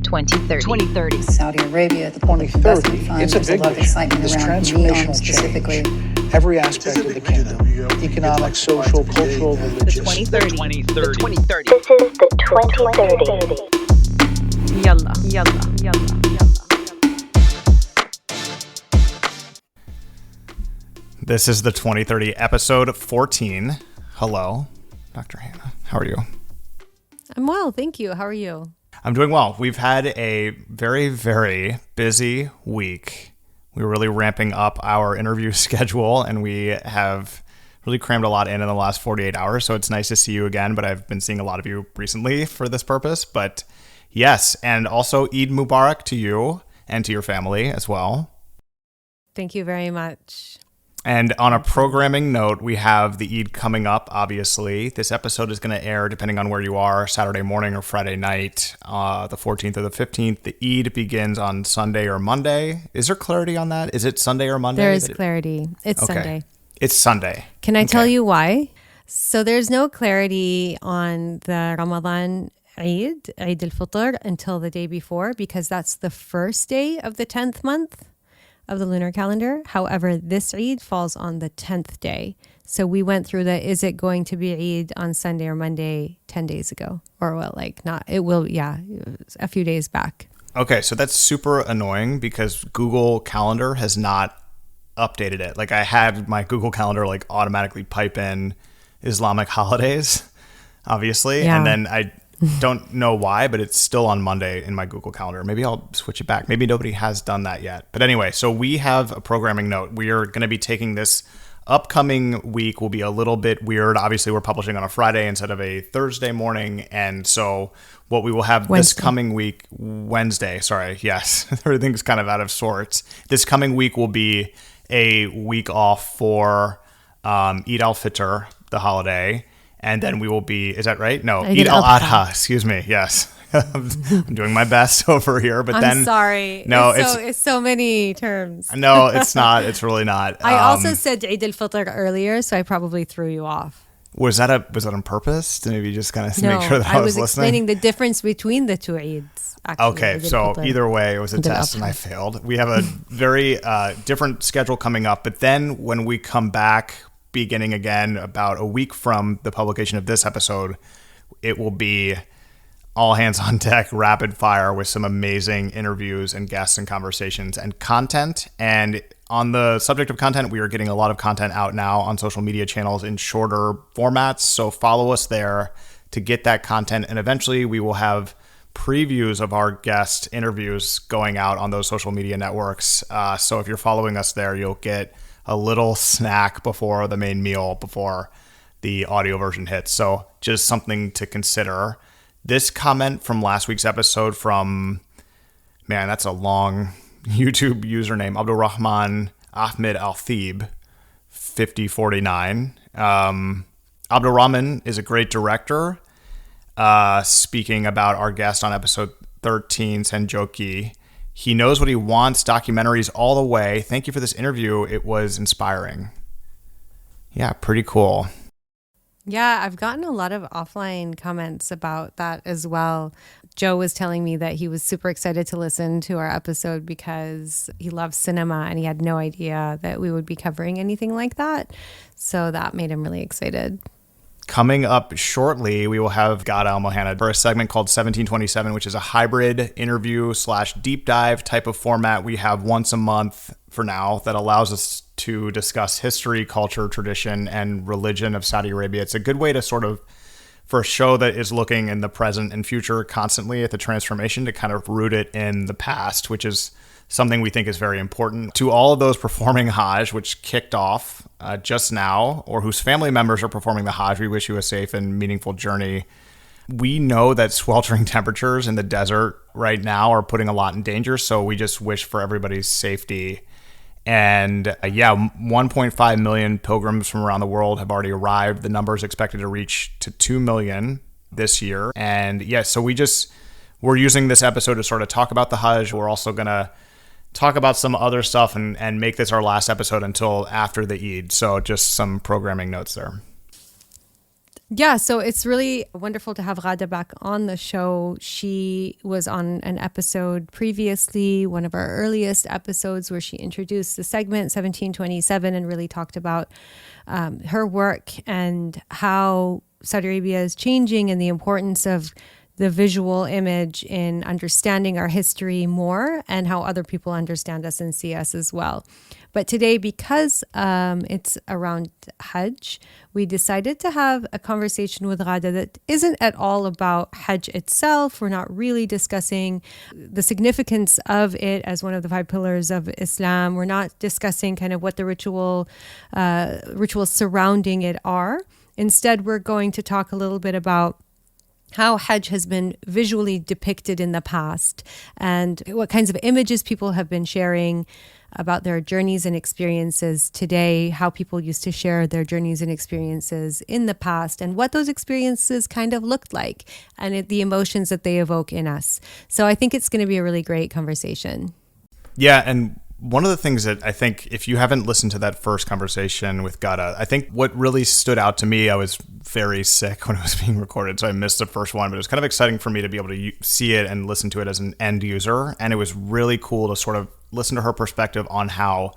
2030. Saudi Arabia, the public investment fund, It's a there's a big lot of vision. excitement This around transformational NEOM specifically. change. Every aspect of the kingdom, economic, social, cultural, religious. The 2030. This is the 2030. Yalla, yalla, yalla, yalla. This is the 2030 episode 14. Hello, Dr. Hannah. How are you? I'm well, thank you. How are you? I'm doing well. We've had a very, very busy week. We were really ramping up our interview schedule, and we have really crammed a lot in the last 48 hours. So it's nice to see you again, but I've been seeing a lot of you recently for this purpose. But yes, and also Eid Mubarak to you and to your family as well. Thank you very much. And on a programming note, we have the Eid coming up, obviously. This episode is going to air, depending on where you are, Saturday morning or Friday night, the 14th or the 15th. The Eid begins on Sunday or Monday. Is there clarity on that? Is it Sunday or Monday? There is clarity. It's okay. Sunday. It's Sunday. Can I tell you why? So there's no clarity on the Ramadan Eid al-Fitr, until the day before, because that's the first day of the 10th month of the lunar calendar. However, this Eid falls on the 10th day. So we went through is it going to be Eid on Sunday or Monday 10 days ago? Or well, like not, it will, yeah, a few days back. Okay, so that's super annoying because Google Calendar has not updated it. Like I had my Google Calendar like automatically pipe in Islamic holidays, obviously. Yeah. And then I don't know why, but it's still on Monday in my Google Calendar. Maybe I'll switch it back. Maybe nobody has done that yet. But anyway, so we have a programming note. We are going to be taking this upcoming week will be a little bit weird. Obviously, we're publishing on a Friday instead of a Thursday morning. And so what we will have this coming week, Wednesday, sorry, yes, everything's kind of out of sorts. This coming week will be a week off for Eid al-Fitr, the holiday. And then we will be, is that right? No, Eid al-Adha, excuse me. Yes. I'm doing my best over here, but I'm sorry. No, it's so many terms. No, it's not. It's really not. I also said Eid al-Fitr earlier, so I probably threw you off. Was that on purpose to maybe just kind of No, make sure that I was listening? explaining the difference between the two Eids. Actually, Okay, so either way, it was a test and I failed. We have a very different schedule coming up, but then when we come back, beginning again about a week from the publication of this episode, it will be all hands on deck, rapid fire with some amazing interviews and guests and conversations and content. And on the subject of content, we are getting a lot of content out now on social media channels in shorter formats. So follow us there to get that content. And eventually we will have previews of our guest interviews going out on those social media networks. So if you're following us there, you'll get a little snack before the main meal, before the audio version hits. So just something to consider. This comment from last week's episode from, man, that's a long YouTube username, Abdulrahman Ahmed Al-Thib, 5049. Abdulrahman is a great director. Speaking about our guest on episode 13, Senjoki, he knows what he wants, documentaries all the way. Thank you for this interview. It was inspiring. Yeah, pretty cool. Yeah, I've gotten a lot of offline comments about that as well. Joe was telling me that he was super excited to listen to our episode because he loves cinema and he had no idea that we would be covering anything like that. So that made him really excited. Coming up shortly, we will have Ghada Almuhanna for a segment called 1727, which is a hybrid interview / deep dive type of format we have once a month for now that allows us to discuss history, culture, tradition, and religion of Saudi Arabia. It's a good way to sort of, for a show that is looking in the present and future constantly at the transformation, to kind of root it in the past, which is something we think is very important. To all of those performing Hajj, which kicked off just now, or whose family members are performing the Hajj, we wish you a safe and meaningful journey. We know that sweltering temperatures in the desert right now are putting a lot in danger, so we just wish for everybody's safety. And 1.5 million pilgrims from around the world have already arrived. The number is expected to reach to 2 million this year. And so we're using this episode to sort of talk about the Hajj. We're also going to talk about some other stuff and make this our last episode until after the Eid. So just some programming notes there. Yeah, so it's really wonderful to have Ghada back on the show. She was on an episode previously, one of our earliest episodes, where she introduced the segment 1727 and really talked about her work and how Saudi Arabia is changing and the importance of the visual image in understanding our history more and how other people understand us and see us as well. But today, because it's around Hajj, we decided to have a conversation with Ghada that isn't at all about Hajj itself. We're not really discussing the significance of it as one of the 5 pillars of Islam. We're not discussing kind of what the rituals surrounding it are. Instead, we're going to talk a little bit about how Hajj has been visually depicted in the past and what kinds of images people have been sharing about their journeys and experiences today, how people used to share their journeys and experiences in the past, and what those experiences kind of looked like and the emotions that they evoke in us. So I think it's going to be a really great conversation. Yeah, and one of the things that I think, if you haven't listened to that first conversation with Ghada, I think what really stood out to me, I was very sick when it was being recorded, so I missed the first one, but it was kind of exciting for me to be able to see it and listen to it as an end user. And it was really cool to sort of listen to her perspective on how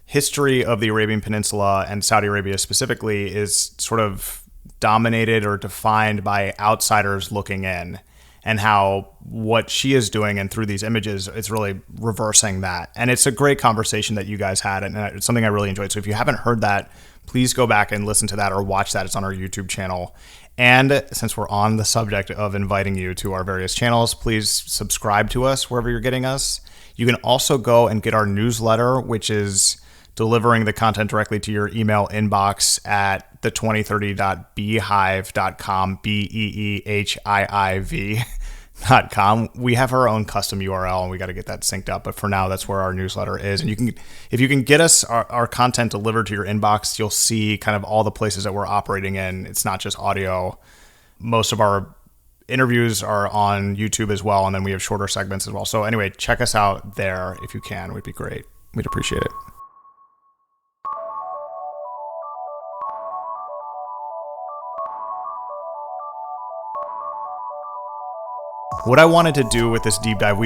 history of the Arabian Peninsula and Saudi Arabia specifically is sort of dominated or defined by outsiders looking in, and how what she is doing and through these images, it's really reversing that. And it's a great conversation that you guys had, and it's something I really enjoyed. So if you haven't heard that, please go back and listen to that or watch that. It's on our YouTube channel. And since we're on the subject of inviting you to our various channels, please subscribe to us wherever you're getting us. You can also go and get our newsletter, which is delivering the content directly to your email inbox at the2030.beehive.com, beehiiv.com. We have our own custom URL and we got to get that synced up. But for now, that's where our newsletter is. And if you can get us our content delivered to your inbox, you'll see kind of all the places that we're operating in. It's not just audio. Most of our interviews are on YouTube as well. And then we have shorter segments as well. So anyway, check us out there if you can. Would be great. We'd appreciate it. What I wanted to do with this deep dive,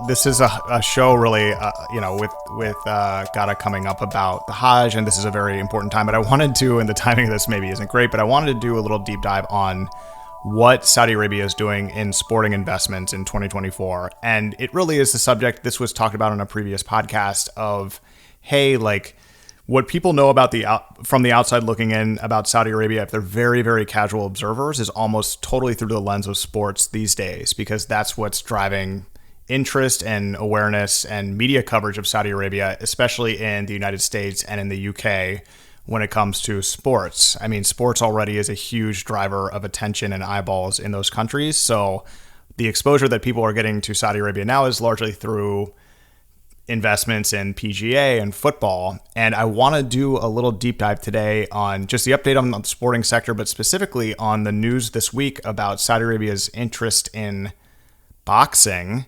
this is a show really, with Ghada coming up about the Hajj, and this is a very important time, but I wanted to, and the timing of this maybe isn't great, but I wanted to do a little deep dive on what Saudi Arabia is doing in sporting investments in 2024. And it really is the subject, this was talked about on a previous podcast of, hey, like, what people know about from the outside looking in about Saudi Arabia, if they're very, very casual observers, is almost totally through the lens of sports these days, because that's what's driving interest and awareness and media coverage of Saudi Arabia, especially in the United States and in the UK when it comes to sports. I mean, sports already is a huge driver of attention and eyeballs in those countries. So the exposure that people are getting to Saudi Arabia now is largely through investments in PGA and football. And I want to do a little deep dive today on just the update on the sporting sector, but specifically on the news this week about Saudi Arabia's interest in boxing,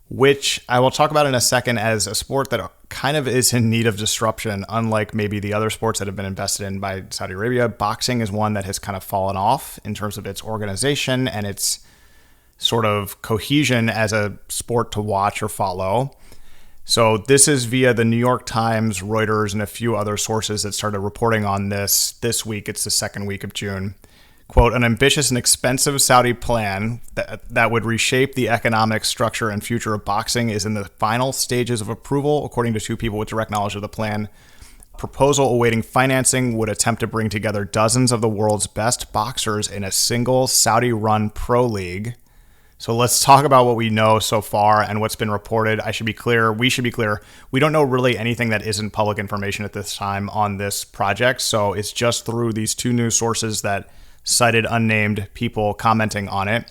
which I will talk about in a second as a sport that kind of is in need of disruption. Unlike maybe the other sports that have been invested in by Saudi Arabia, boxing is one that has kind of fallen off in terms of its organization and its sort of cohesion as a sport to watch or follow. So this is via the New York Times, Reuters, and a few other sources that started reporting on this week. It's the second week of June. Quote, an ambitious and expensive Saudi plan that would reshape the economic structure and future of boxing is in the final stages of approval, according to 2 people with direct knowledge of the plan. Proposal awaiting financing would attempt to bring together dozens of the world's best boxers in a single Saudi-run pro league. So let's talk about what we know so far and what's been reported. We should be clear. We don't know really anything that isn't public information at this time on this project. So it's just through these 2 news sources that cited unnamed people commenting on it.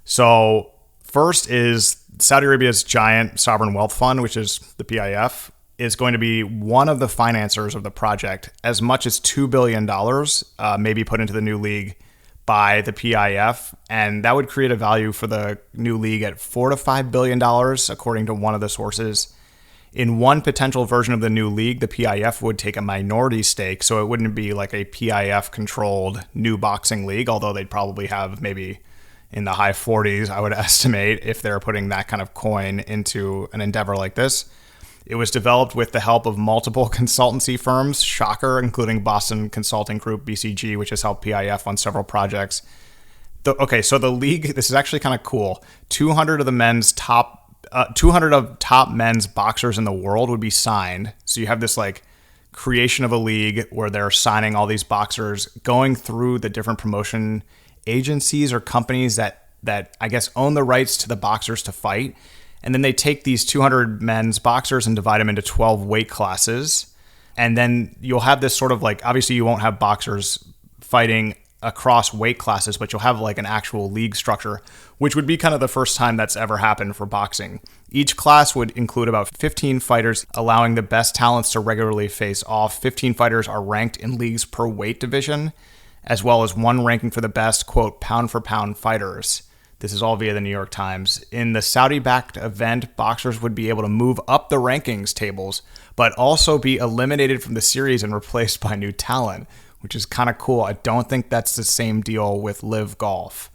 So first is Saudi Arabia's giant sovereign wealth fund, which is the PIF, is going to be one of the financiers of the project. As much as $2 billion may be put into the new league by the PIF, and that would create a value for the new league at $4 to $5 billion, according to one of the sources. In one potential version of the new league, the PIF would take a minority stake, so it wouldn't be like a PIF-controlled new boxing league, although they'd probably have maybe in the high 40s, I would estimate, if they're putting that kind of coin into an endeavor like this. It was developed with the help of multiple consultancy firms, shocker, including Boston Consulting Group, BCG, which has helped PIF on several projects. So the league, this is actually kind of cool. 200 of top men's boxers in the world would be signed. So you have this like creation of a league where they're signing all these boxers, going through the different promotion agencies or companies that I guess own the rights to the boxers to fight. And then they take these 200 men's boxers and divide them into 12 weight classes. And then you'll have this sort of like, obviously you won't have boxers fighting across weight classes, but you'll have like an actual league structure, which would be kind of the first time that's ever happened for boxing. Each class would include about 15 fighters, allowing the best talents to regularly face off. 15 fighters are ranked in leagues per weight division, as well as one ranking for the best, quote, pound for pound fighters. This is all via the New York Times. In the Saudi-backed event, boxers would be able to move up the rankings tables, but also be eliminated from the series and replaced by new talent, which is kind of cool. I don't think that's the same deal with Live Golf.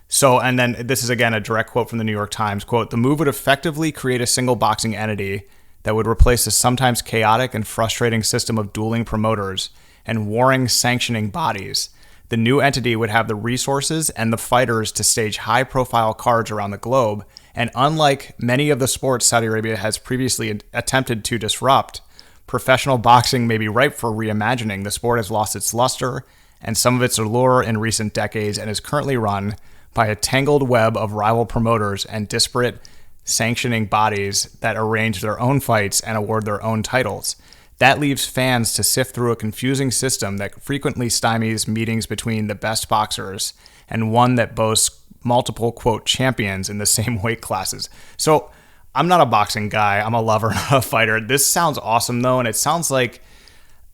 So, and then this is again a direct quote from the New York Times, quote, the move would effectively create a single boxing entity that would replace the sometimes chaotic and frustrating system of dueling promoters and warring sanctioning bodies. The new entity would have the resources and the fighters to stage high-profile cards around the globe, and unlike many of the sports Saudi Arabia has previously attempted to disrupt, professional boxing may be ripe for reimagining. The sport has lost its luster and some of its allure in recent decades and is currently run by a tangled web of rival promoters and disparate sanctioning bodies that arrange their own fights and award their own titles. That leaves fans to sift through a confusing system that frequently stymies meetings between the best boxers and one that boasts multiple, quote, champions in the same weight classes. So I'm not a boxing guy. I'm a lover, not a fighter. This sounds awesome, though, and it sounds like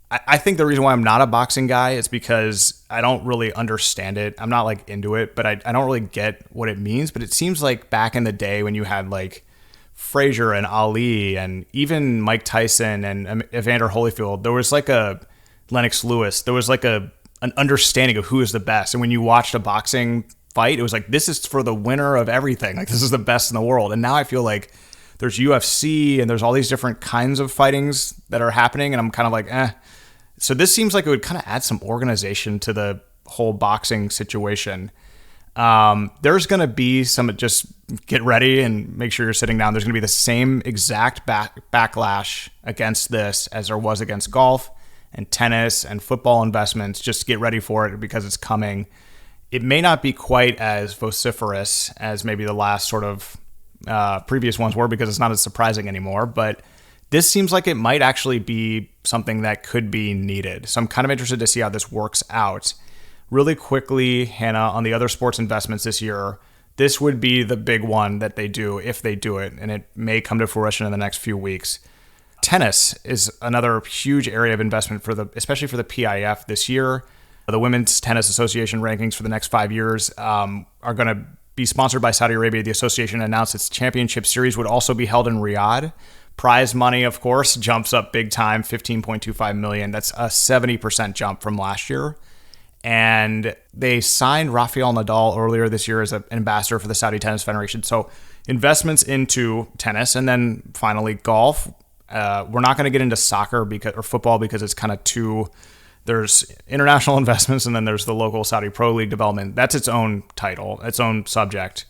I think the reason why I'm not a boxing guy is because I don't really understand it. I'm not like into it, but I don't really get what it means. But it seems like back in the day when you had like Frazier and Ali and even Mike Tyson and Evander Holyfield, there was like a Lennox Lewis. There was like an understanding of who is the best. And when you watched a boxing fight, it was like, this is for the winner of everything. Like, this is the best in the world. And now I feel like there's UFC and there's all these different kinds of fightings that are happening. And I'm kind of like, So this seems like it would kind of add some organization to the whole boxing situation. There's going to be some, just get ready and make sure you're sitting down. There's going to be the same exact backlash against this as there was against golf and tennis and football investments. Just get ready for it because it's coming. It may not be quite as vociferous as maybe the last sort of previous ones were because it's not as surprising anymore, but this seems like it might actually be something that could be needed. So I'm kind of interested to see how this works out. Really quickly, Hannah, on the other sports investments this year, this would be the big one that they do if they do it, and it may come to fruition in the next few weeks. Tennis is another huge area of investment especially for the PIF this year. The Women's Tennis Association rankings for the next 5 years are going to be sponsored by Saudi Arabia. The association announced its championship series would also be held in Riyadh. Prize money, of course, jumps up big time, $15.25 million. That's a 70% jump from last year. And they signed Rafael Nadal earlier this year as an ambassador for the Saudi Tennis Federation. So investments into tennis, and then finally golf. We're not going to get into soccer or football because it's kind of there's international investments and then there's the local Saudi Pro League development. That's its own title, its own subject.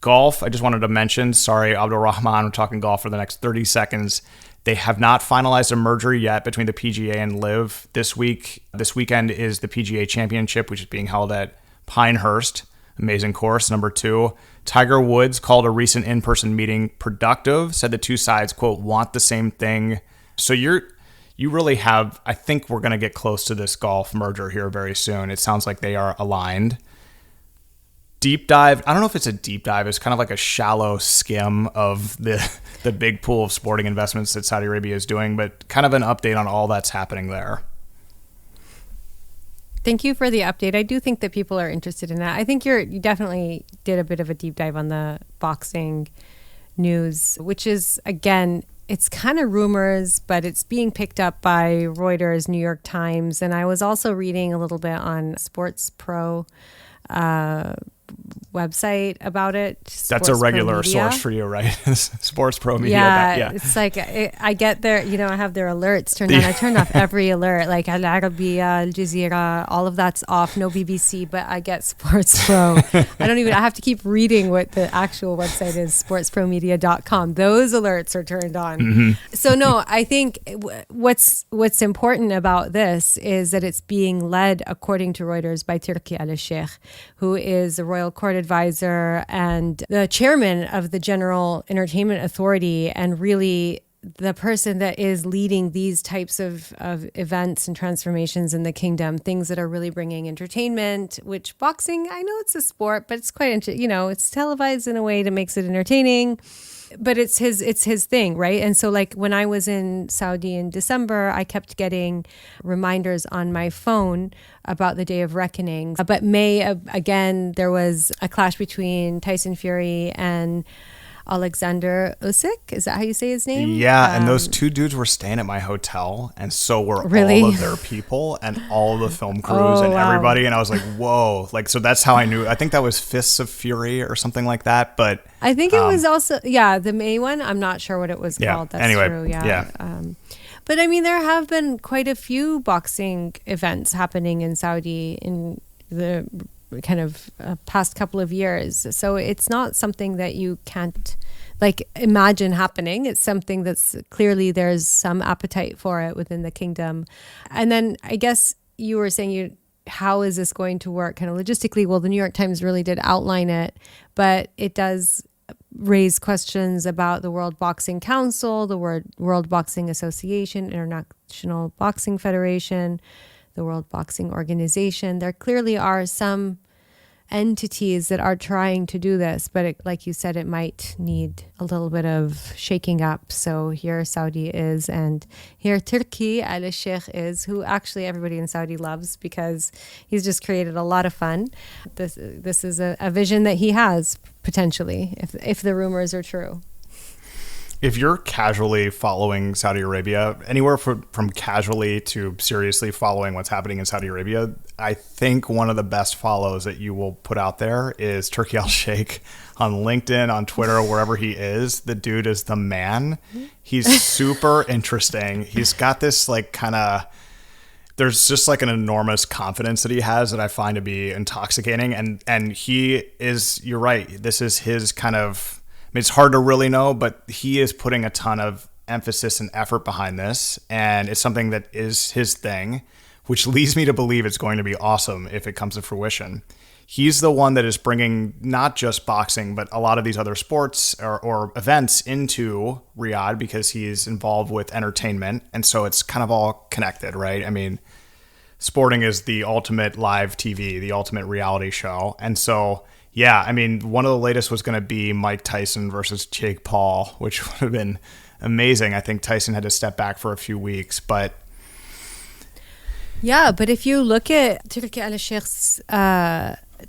Golf, I just wanted to mention, sorry, Abdul Rahman, we're talking golf for the next 30 seconds. They have not finalized a merger yet between the PGA and LIV this week. This weekend is the PGA Championship, which is being held at Pinehurst. Amazing course. Number 2, Tiger Woods called a recent in-person meeting productive, said the two sides, quote, want the same thing. So you really have, I think we're going to get close to this golf merger here very soon. It sounds like they are aligned. Deep dive, I don't know if it's a deep dive, it's kind of like a shallow skim of the big pool of sporting investments that Saudi Arabia is doing, but kind of an update on all that's happening there. Thank you for the update. I do think that people are interested in that. I think you definitely did a bit of a deep dive on the boxing news, which is, again, it's kind of rumors, but it's being picked up by Reuters, New York Times, and I was also reading a little bit on Sports Pro website about it. That's a regular source for you, right? Sports Pro Media. Yeah, it's like I get their, I have their alerts turned on. I turned off every alert, like Al Arabiya, Al Jazeera, all of that's off. No BBC, but I get Sports Pro. I have to keep reading what the actual website is, sportspromedia.com. Those alerts are turned on. Mm-hmm. So no, I think what's important about this is that it's being led, according to Reuters, by Turki Al-Sheikh, who is a royal court advisor and the chairman of the General Entertainment Authority, and really the person that is leading these types of events and transformations in the kingdom, things that are really bringing entertainment, which boxing, I know it's a sport, but it's quite, it's televised in a way that makes it entertaining. But it's his thing, right? And so like when I was in Saudi in December, I kept getting reminders on my phone about the Day of Reckoning. But May, again, there was a clash between Tyson Fury and Alexander Usyk. Is that how you say his name? Yeah, and those two dudes were staying at my hotel, and so were really? all of their people and all of the film crews and everybody. And I was like, whoa. Like, so that's how I knew. I think that was Fists of Fury or something like that. But I think it was also, the May one. I'm not sure what it was called. That's anyway, true. Yeah. But I mean, there have been quite a few boxing events happening in Saudi in the kind of past couple of years. So it's not something that you can't imagine happening. It's something that's clearly there's some appetite for it within the kingdom. And then I guess you were saying how is this going to work kind of logistically? Well, the New York Times really did outline it, but it does raise questions about the World Boxing Council, the World Boxing Association, International Boxing Federation, the World Boxing Organization. There clearly are some entities that are trying to do this, but like you said, it might need a little bit of shaking up. So here Saudi is, and here Turki Al-Sheikh is, who actually everybody in Saudi loves because he's just created a lot of fun. This is a vision that he has potentially, if the rumors are true. If you're casually following Saudi Arabia, anywhere from casually to seriously following what's happening in Saudi Arabia, I think one of the best follows that you will put out there is Turki Al-Sheikh on LinkedIn, on Twitter, wherever he is. The dude is the man. He's super interesting. He's got this there's just like an enormous confidence that he has that I find to be intoxicating. And he is, you're right, this is his kind of, it's hard to really know, but he is putting a ton of emphasis and effort behind this, and it's something that is his thing, which leads me to believe it's going to be awesome if it comes to fruition. He's the one that is bringing not just boxing, but a lot of these other sports or events into Riyadh because he's involved with entertainment, and so it's kind of all connected, right? I mean, sporting is the ultimate live TV, the ultimate reality show, and so yeah, I mean, one of the latest was going to be Mike Tyson versus Jake Paul, which would have been amazing. I think Tyson had to step back for a few weeks, but... Yeah, but if you look at Turki Al-Sheikh's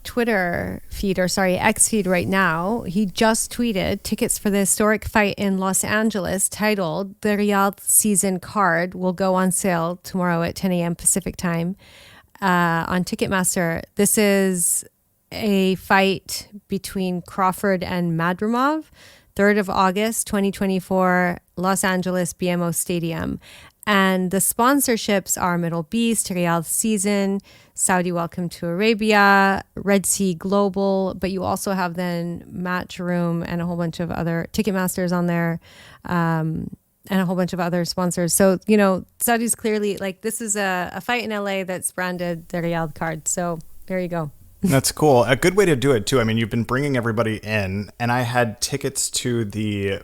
Twitter feed, X feed right now, he just tweeted tickets for the historic fight in Los Angeles titled The Riyadh Season Card will go on sale tomorrow at 10 a.m. Pacific time on Ticketmaster. This is a fight between Crawford and Madrimov, 3rd of August, 2024, Los Angeles BMO Stadium. And the sponsorships are Middle Beast, Riyadh Season, Saudi Welcome to Arabia, Red Sea Global, but you also have then Matchroom and a whole bunch of other Ticketmasters on there, and a whole bunch of other sponsors. So, Saudi's clearly, this is a fight in LA that's branded the Riyadh card. So there you go. That's cool. A good way to do it too. I mean, you've been bringing everybody in, and I had tickets to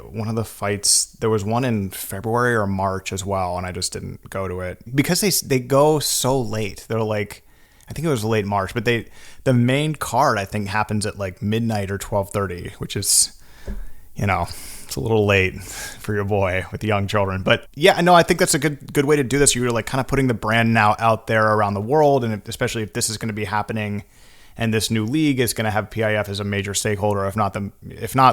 one of the fights. There was one in February or March as well, and I just didn't go to it because they go so late. They're I think it was late March, but the main card I think happens at midnight or 12:30, which is, it's a little late for your boy with the young children. But yeah, no, I think that's a good way to do this. You're kind of putting the brand now out there around the world, and especially if this is going to be happening. And this new league is going to have PIF as a major stakeholder, if not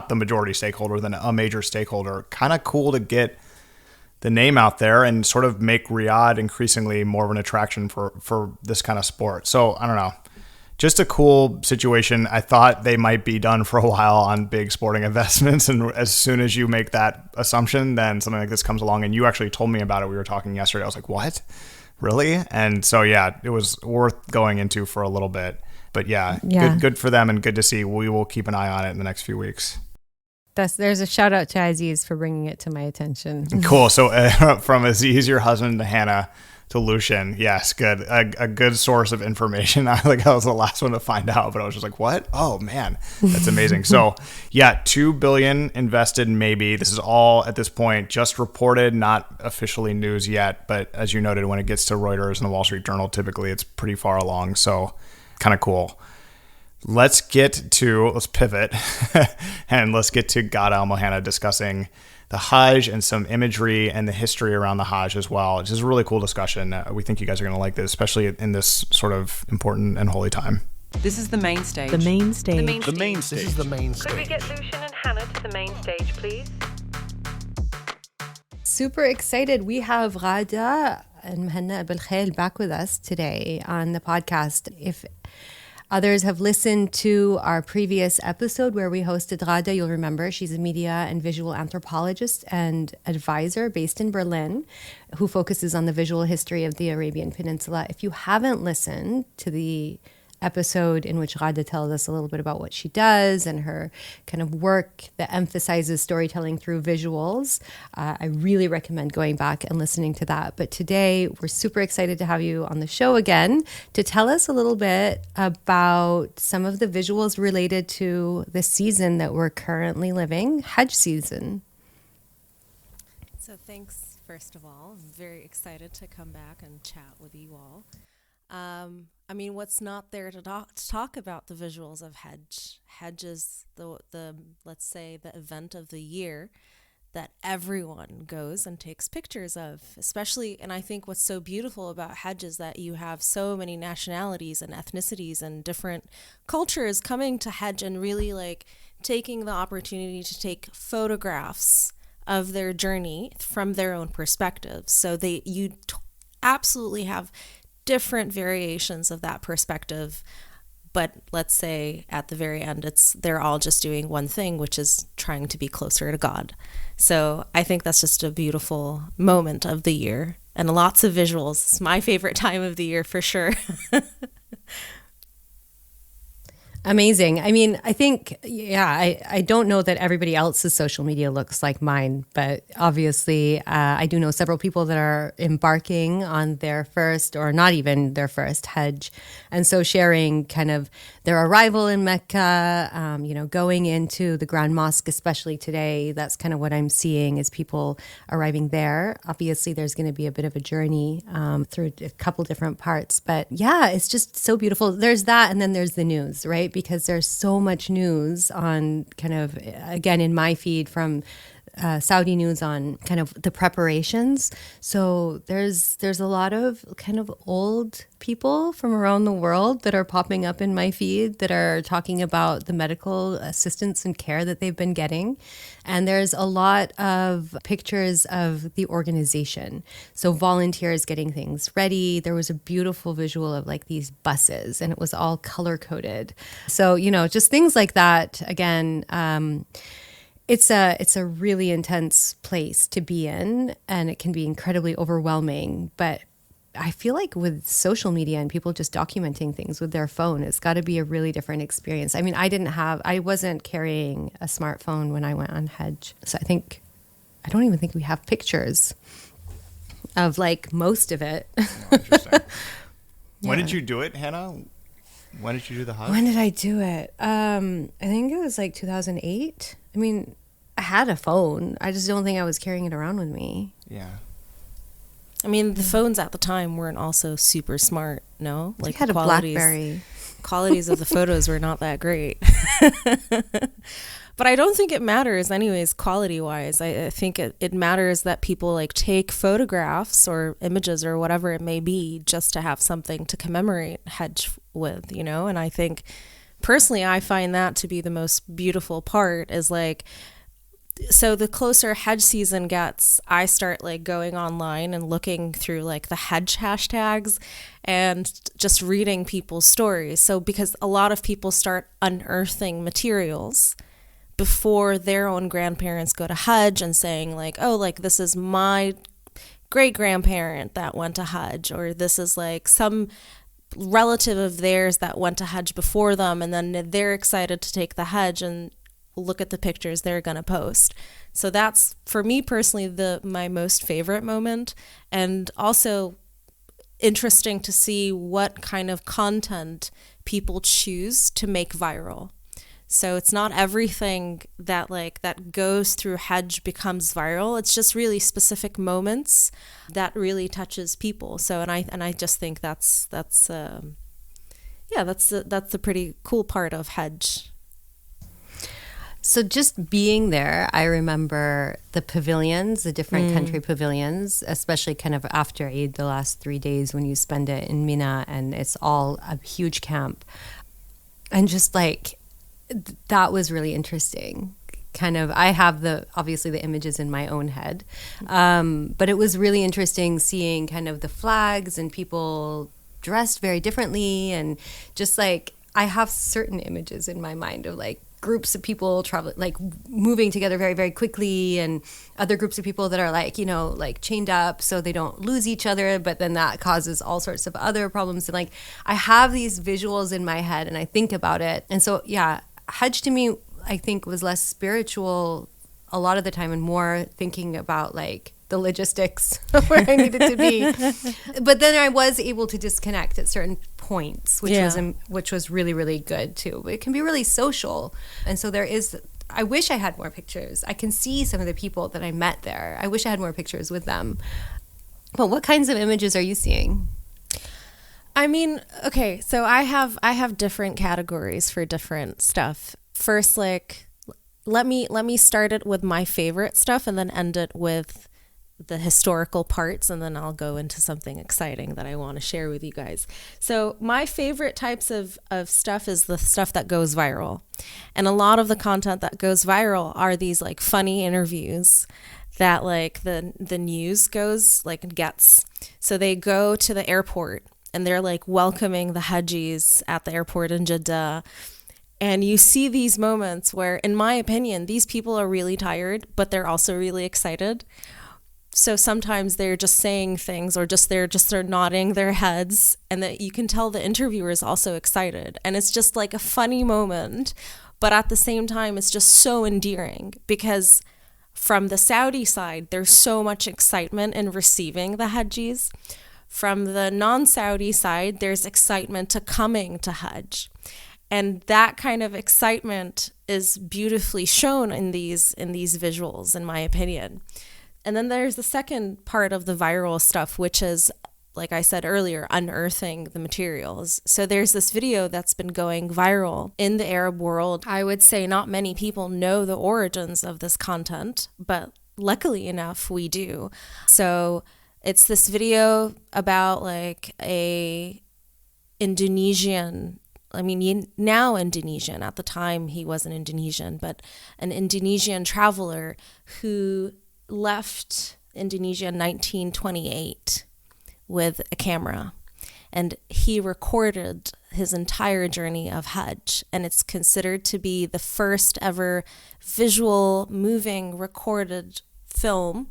the majority stakeholder, then a major stakeholder. Kind of cool to get the name out there and sort of make Riyadh increasingly more of an attraction for this kind of sport. So I don't know. Just a cool situation. I thought they might be done for a while on big sporting investments. And as soon as you make that assumption, then something like this comes along. And you actually told me about it. We were talking yesterday. I was like, what? Really? And so, yeah, it was worth going into for a little bit. But yeah. Good for them and good to see. We will keep an eye on it in the next few weeks. There's a shout out to Aziz for bringing it to my attention. Cool. So from Aziz, your husband, to Hannah, to Lucian. Yes, good. A good source of information. I was the last one to find out, but I was just like, what? Oh man, that's amazing. So yeah, $2 billion invested maybe. This is all at this point just reported, not officially news yet. But as you noted, when it gets to Reuters and the Wall Street Journal, typically it's pretty far along. So kind of cool. Let's pivot and let's get to Ghada Almuhanna discussing the Hajj and some imagery and the history around the Hajj as well. It's just a really cool discussion. We think you guys are going to like this, especially in this sort of important and holy time. This is the main stage. The main stage. The main stage. This is the main stage. Could we get Lucian and Hannah to the main stage, please? Super excited. We have Ghada Almuhanna back with us today on the podcast. If others have listened to our previous episode where we hosted Ghada, you'll remember she's a media and visual anthropologist and advisor based in Berlin who focuses on the visual history of the Arabian Peninsula. If you haven't listened to the episode in which Ghada tells us a little bit about what she does and her kind of work that emphasizes storytelling through visuals, I really recommend going back and listening to that. But today, we're super excited to have you on the show again to tell us a little bit about some of the visuals related to the season that we're currently living, Hajj season. So thanks, first of all. I'm very excited to come back and chat with you all. What's not there to talk about the visuals of Hajj? Hajj is the let's say, the event of the year that everyone goes and takes pictures of, especially, and I think what's so beautiful about Hajj is that you have so many nationalities and ethnicities and different cultures coming to Hajj and really taking the opportunity to take photographs of their journey from their own perspectives. So you absolutely have different variations of that perspective, but let's say at the very end they're all just doing one thing, which is trying to be closer to God. So I think that's just a beautiful moment of the year and lots of visuals. It's my favorite time of the year for sure. Amazing. I think, I don't know that everybody else's social media looks like mine, but obviously I do know several people that are embarking on their first or not even their first Hajj. And so sharing kind of their arrival in Mecca, going into the Grand Mosque, especially today, that's kind of what I'm seeing is people arriving there. Obviously, there's going to be a bit of a journey through a couple different parts, but yeah, it's just so beautiful. There's that, and then there's the news, right? Because there's so much news on kind of, again, in my feed from Saudi news on kind of the preparations. So there's a lot of kind of old people from around the world that are popping up in my feed that are talking about the medical assistance and care that they've been getting. And there's a lot of pictures of the organization. So volunteers getting things ready. There was a beautiful visual of these buses and it was all color coded. So, just things like that. Again, it's a really intense place to be in, and it can be incredibly overwhelming. But I feel like with social media and people just documenting things with their phone, it's got to be a really different experience. I wasn't carrying a smartphone when I went on Hajj. So I don't even think we have pictures of most of it. Oh, interesting. When did you do it, Hannah? When did you do the Hajj? When did I do it? I think it was 2008. I had a phone. I just don't think I was carrying it around with me. Yeah. The phones at the time weren't also super smart, no? I had a BlackBerry. Qualities of the photos were not that great. But I don't think it matters anyways, quality-wise. I think it matters that people take photographs or images or whatever it may be just to have something to commemorate Hajj with, And I think, personally, I find that to be the most beautiful part is So the closer Hajj season gets, I start like going online and looking through like the Hajj hashtags and just reading people's stories. So because a lot of people start unearthing materials before their own grandparents go to Hajj and saying like, oh, like this is my great grandparent that went to Hajj, or this is like some relative of theirs that went to Hajj before them, and then they're excited to take the Hajj and look at the pictures they're going to post. So that's, for me personally, my most favorite moment, and also interesting to see what kind of content people choose to make viral. So it's not everything that goes through Hajj becomes viral. It's just really specific moments that really touches people. So and I just think that's the pretty cool part of Hajj. So just being there, I remember the pavilions, the different country pavilions, especially kind of after Eid, the last 3 days when you spend it in Mina, and it's all a huge camp. And just like, that was really interesting. Kind of, I have obviously the images in my own head, but it was really interesting seeing kind of the flags and people dressed very differently, and just like, I have certain images in my mind of like groups of people traveling, like moving together very, very quickly, and other groups of people that are like, you know, like chained up so they don't lose each other, but then that causes all sorts of other problems. And like, I have these visuals in my head and I think about it. And so, yeah, Hajj to me, I think, was less spiritual a lot of the time and more thinking about like the logistics of where I needed to be. But then I was able to disconnect at certain points, which was really, really good too. But it can be really social. And so I wish I had more pictures. I can see some of the people that I met there. I wish I had more pictures with them. But what kinds of images are you seeing? I mean, okay, so I have different categories for different stuff. First, like, let me start it with my favorite stuff and then end it with the historical parts, and then I'll go into something exciting that I want to share with you guys. So my favorite types of stuff is the stuff that goes viral. And a lot of the content that goes viral are these like funny interviews that like the news gets. So they go to the airport and they're like welcoming the Hajjis at the airport in Jeddah. And you see these moments where, in my opinion, these people are really tired, but they're also really excited. So sometimes they're just saying things, or they're nodding their heads, and that you can tell the interviewer is also excited. And it's just like a funny moment, but at the same time, it's just so endearing, because from the Saudi side, there's so much excitement in receiving the Hajjis. From the non-Saudi side, there's excitement to coming to Hajj. And that kind of excitement is beautifully shown in these visuals, in my opinion. And then there's the second part of the viral stuff, which is, like I said earlier, unearthing the materials. So there's this video that's been going viral in the Arab world. I would say not many people know the origins of this content, but luckily enough, we do. So it's this video about like a Indonesian, now Indonesian, at the time he wasn't Indonesian, but an Indonesian traveler who left Indonesia in 1928 with a camera, and he recorded his entire journey of Hajj, and it's considered to be the first ever visual moving recorded film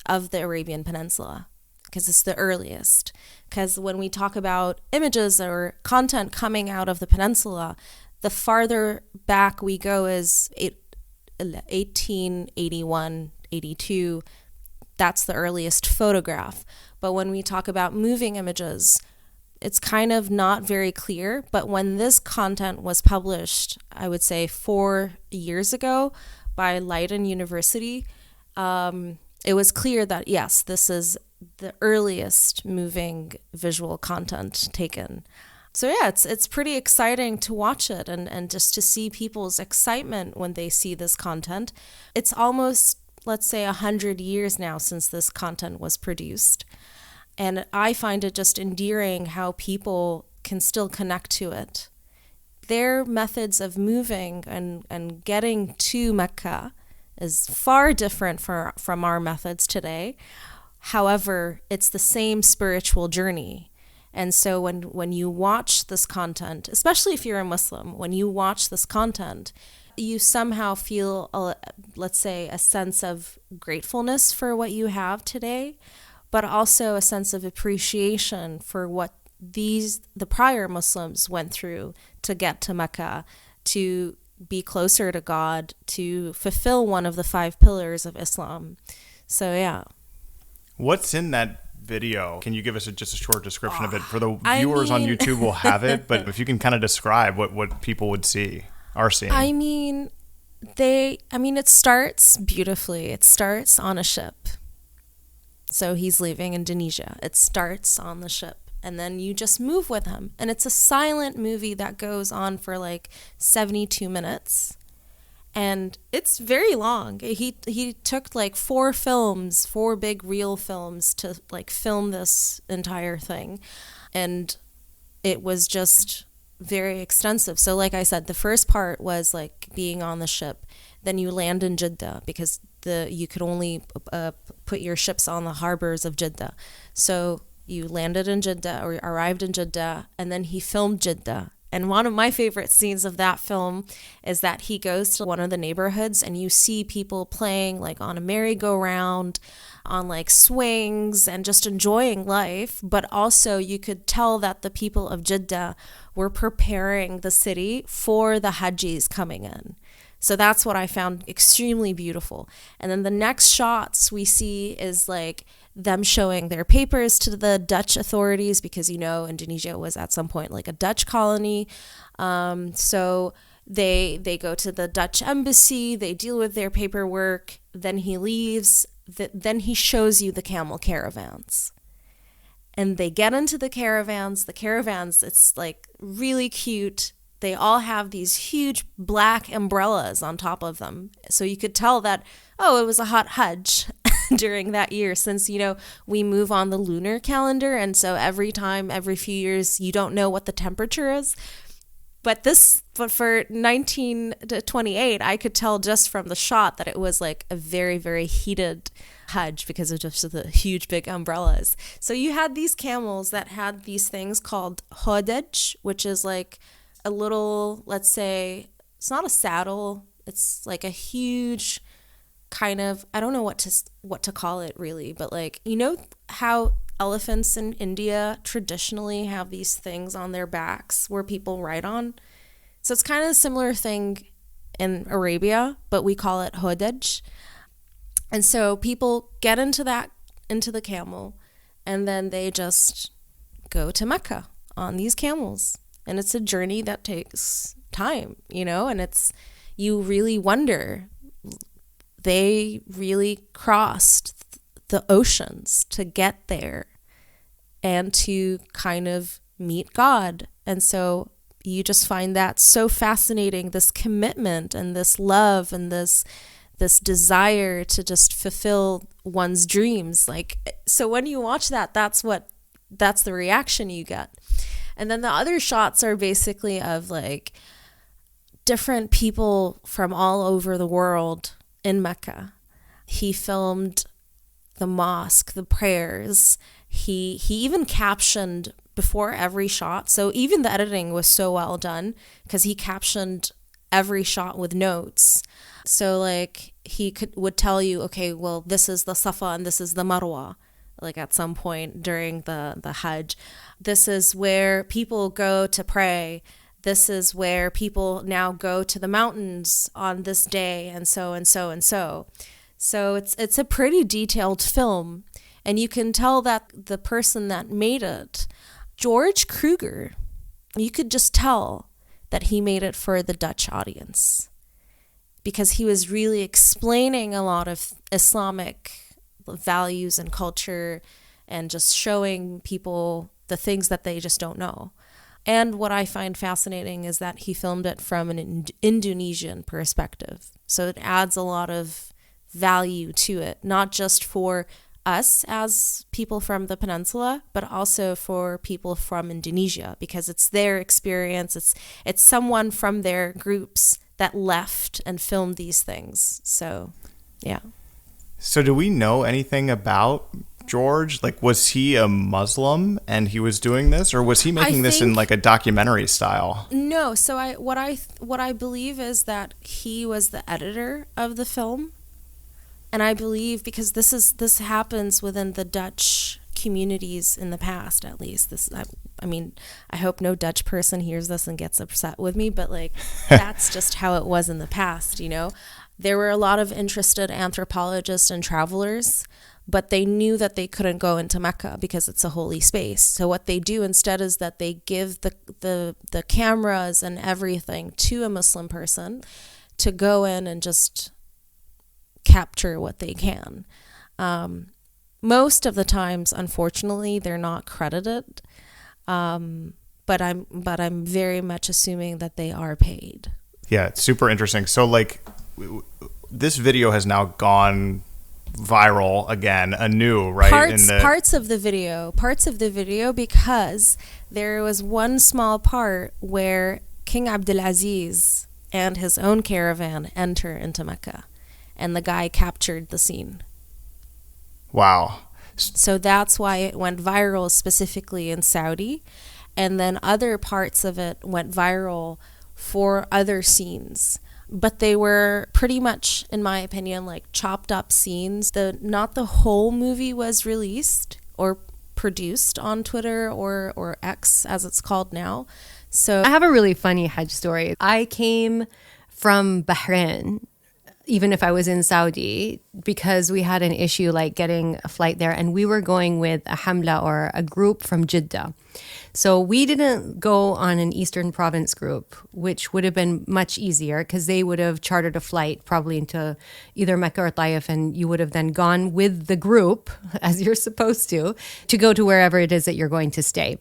of the Arabian Peninsula, because it's the earliest. Because when we talk about images or content coming out of the peninsula, the farther back we go is 1881, 82, that's the earliest photograph. But when we talk about moving images, it's kind of not very clear. But when this content was published, I would say 4 years ago by Leiden University, it was clear that yes, this is the earliest moving visual content taken. So yeah, it's pretty exciting to watch it and just to see people's excitement when they see this content. It's almost, let's say, 100 years now since this content was produced. And I find it just endearing how people can still connect to it. Their methods of moving and getting to Mecca is far different from our methods today. However, it's the same spiritual journey. And so when you watch this content, especially if you're a Muslim, when you watch this content, you somehow feel, let's say, a sense of gratefulness for what you have today, but also a sense of appreciation for what the prior Muslims went through to get to Mecca, to be closer to God, to fulfill one of the 5 pillars of Islam. So, yeah. What's in that video? Can you give us just a short description of it? For the viewers on YouTube will have it, but if you can kind of describe what people would are seeing. It starts beautifully. It starts on a ship. So he's leaving Indonesia. It starts on the ship. And then you just move with him. And it's a silent movie that goes on for like 72 minutes. And it's very long. He took like 4 big reel films to like film this entire thing. And it was just very extensive. So like I said, the first part was like being on the ship. Then you land in Jeddah because you could only put your ships on the harbors of Jeddah. So you landed in Jeddah or arrived in Jeddah, and then he filmed Jeddah. And one of my favorite scenes of that film is that he goes to one of the neighborhoods and you see people playing like on a merry-go-round, on like swings, and just enjoying life. But also you could tell that the people of Jeddah were preparing the city for the Hajjis coming in. So that's what I found extremely beautiful. And then the next shots we see is like them showing their papers to the Dutch authorities because, Indonesia was at some point like a Dutch colony. So they go to the Dutch embassy, they deal with their paperwork, then he leaves, then he shows you the camel caravans. And they get into the caravans, it's like really cute. They all have these huge black umbrellas on top of them. So you could tell that, it was a hot Hajj during that year since, we move on the lunar calendar. And so every few years, you don't know what the temperature is. But for 1928, I could tell just from the shot that it was like a very, very heated Hajj because of just the huge big umbrellas. So you had these camels that had these things called hodej, which is like a little, let's say, it's not a saddle. It's like a huge kind of, I don't know what to call it really, but like, how elephants in India traditionally have these things on their backs where people ride on? So it's kind of a similar thing in Arabia, but we call it hodej. And so people get into the camel, and then they just go to Mecca on these camels. And it's a journey that takes time, and you really wonder, they really crossed the oceans to get there and to kind of meet God. And so you just find that so fascinating, this commitment and this love and this desire to just fulfill one's dreams. Like, so when you watch that's the reaction you get. And then the other shots are basically of like different people from all over the world in Mecca. He filmed the mosque, the prayers. He even captioned before every shot. So even the editing was so well done because he captioned every shot with notes. So like he would tell you, okay, well, this is the Safa and this is the Marwa. Like at some point during the Hajj, this is where people go to pray. This is where people now go to the mountains on this day, and so and so and so. So it's a pretty detailed film, and you can tell that the person that made it, George Kruger, you could just tell that he made it for the Dutch audience because he was really explaining a lot of Islamic values and culture and just showing people the things that they just don't know. And what I find fascinating is that he filmed it from an Indonesian perspective. So it adds a lot of value to it, not just for us as people from the peninsula, but also for people from Indonesia, because it's their experience. It's someone from their groups that left and filmed these things. So, yeah. So do we know anything about George? Like, was he a Muslim and he was doing this, or was he making this in like a documentary style? No. So what I believe is that he was the editor of the film, and I believe because this happens within the Dutch communities in the past, at least. I mean, I hope no Dutch person hears this and gets upset with me, but like that's just how it was in the past, you know. There were a lot of interested anthropologists and travelers, but they knew that they couldn't go into Mecca because it's a holy space. So what they do instead is that they give the cameras and everything to a Muslim person to go in and just capture what they can. Most of the times, unfortunately, they're not credited, but I'm very much assuming that they are paid. Yeah, it's super interesting. So like this video has now gone viral again, anew, right? Parts of the video, because there was one small part where King Abdulaziz and his own caravan enter into Mecca, and the guy captured the scene. Wow. So that's why it went viral specifically in Saudi, and then other parts of it went viral for other scenes. But they were pretty much, in my opinion, like chopped up scenes. Not the whole movie was released or produced on Twitter or X, as it's called now. So I have a really funny Hajj story. I came from Bahrain, even if I was in Saudi, because we had an issue like getting a flight there, and we were going with a hamla or a group from Jeddah. So we didn't go on an Eastern Province group, which would have been much easier because they would have chartered a flight probably into either Mecca or Taif, and you would have then gone with the group, as you're supposed to go to wherever it is that you're going to stay.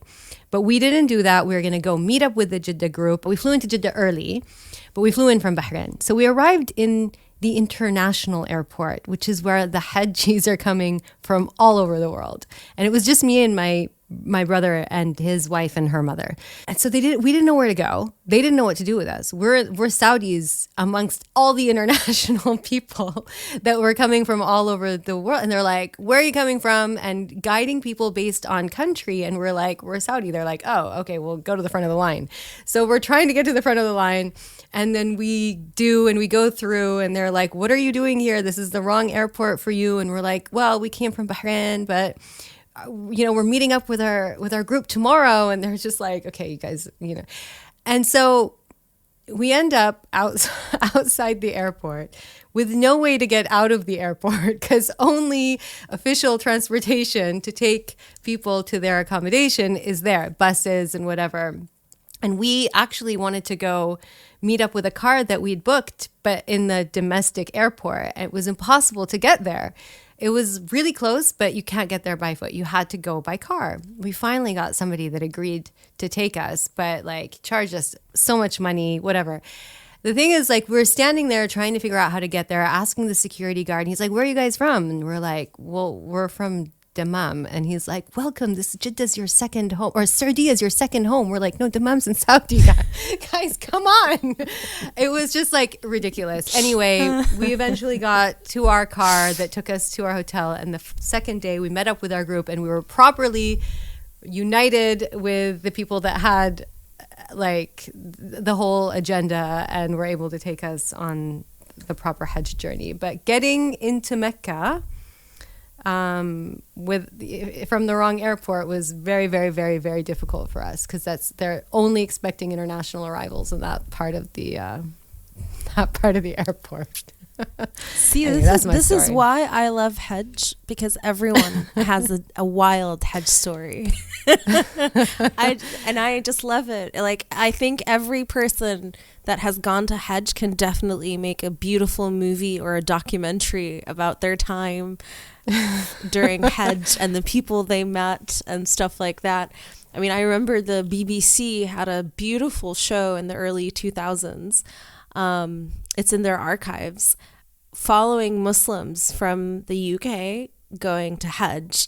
But we didn't do that. We were going to go meet up with the Jeddah group. We flew into Jeddah early, but we flew in from Bahrain. So we arrived in the international airport, which is where the Hajjis are coming from all over the world. And it was just me and my brother and his wife and her mother. And so we didn't know where to go. They didn't know what to do with us. We're Saudis amongst all the international people that were coming from all over the world. And they're like, where are you coming from? And guiding people based on country. And we're like, we're Saudi. They're like, oh, okay, we'll go to the front of the line. So we're trying to get to the front of the line. And then we go through, and they're like, what are you doing here? This is the wrong airport for you. And we're like, well, we came from Bahrain, but we're meeting up with our group tomorrow. And they're just like, okay, you guys, And so we end up outside the airport with no way to get out of the airport because only official transportation to take people to their accommodation is there, buses and whatever. And we actually wanted to go meet up with a car that we'd booked, but in the domestic airport. It was impossible to get there. It was really close, but you can't get there by foot. You had to go by car. We finally got somebody that agreed to take us, but like charged us so much money, whatever. The thing is, like, we're standing there trying to figure out how to get there, asking the security guard. And he's like, where are you guys from? And we're like, well, we're from Dammam. And he's like, welcome, this Jeddah's your second home, or Saudi is your second home. We're like, no, Dammam's in Saudi. Guys, come on. It was just like ridiculous. Anyway, we eventually got to our car that took us to our hotel. And the second day we met up with our group, and we were properly united with the people that had like the whole agenda and were able to take us on the proper Hajj journey. But getting into Mecca from the wrong airport was very, very, very, very difficult for us because they're only expecting international arrivals in that part of the airport. See, anyway, this is why I love Hajj, because everyone has a wild Hajj story. I just love it. Like, I think every person that has gone to Hajj can definitely make a beautiful movie or a documentary about their time during Hajj and the people they met and stuff like that. I mean, I remember the BBC had a beautiful show in the early 2000s. It's in their archives, following Muslims from the UK going to Hajj.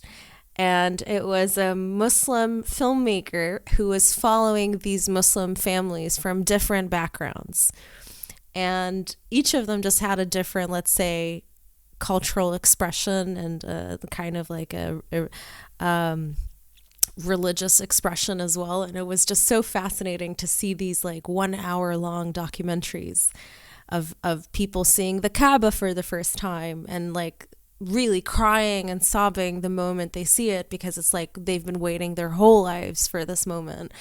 And it was a Muslim filmmaker who was following these Muslim families from different backgrounds. and each of them just had a different, let's say, cultural expression and the kind of like a religious expression as well. And it was just so fascinating to see these like 1 hour long documentaries of people seeing the Kaaba for the first time and like really crying and sobbing the moment they see it, because it's like they've been waiting their whole lives for this moment.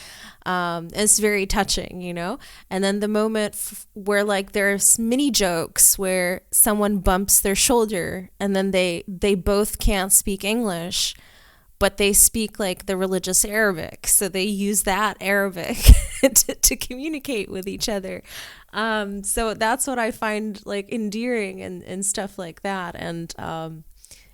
It's very touching, you know? And then the moment where like there's mini jokes where someone bumps their shoulder and then they both can't speak English, but they speak like the religious Arabic. So they use that Arabic to communicate with each other. So that's what I find like endearing and stuff like that. And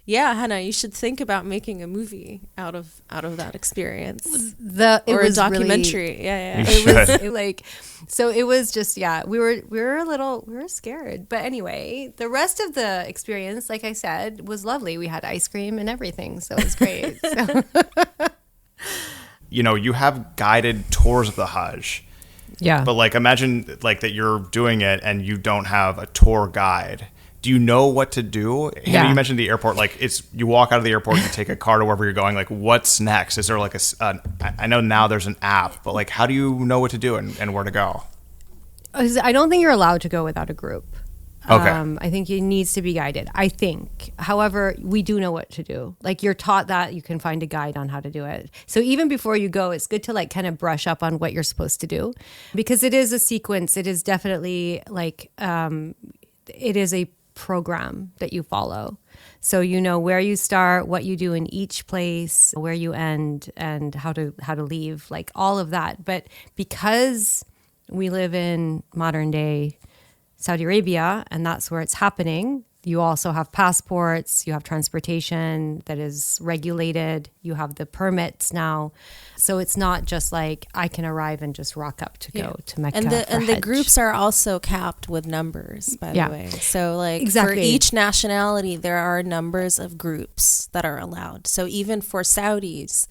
yeah, Hannah, you should think about making a movie out of that experience. It or was a documentary. Really, yeah. It was just, we were scared. But anyway, the rest of the experience, like I said, was lovely. We had ice cream and everything, so it was great. So. You know, you have guided tours of the Hajj. Yeah. But like, imagine like that you're doing it and you don't have a tour guide. Do you know what to do? Hannah, you mentioned the airport. Like, you walk out of the airport, you take a car to wherever you're going. Like, what's next? Is there like I know now there's an app, but like, how do you know what to do and where to go? I don't think you're allowed to go without a group. Okay. I think it needs to be guided. I think. However, we do know what to do. Like, you're taught that you can find a guide on how to do it. So even before you go, it's good to like kind of brush up on what you're supposed to do, because it is a sequence. It is definitely like it is a program that you follow. So you know where you start, what you do in each place, where you end, and how to leave, like all of that. But because we live in modern day Saudi Arabia, and that's where it's happening, you also have passports, you have transportation that is regulated, you have the permits now. So it's not just like I can arrive and just rock up to go to Mecca. And the groups are also capped with numbers, by the way. So like exactly. For each nationality, there are numbers of groups that are allowed. So even for Saudis,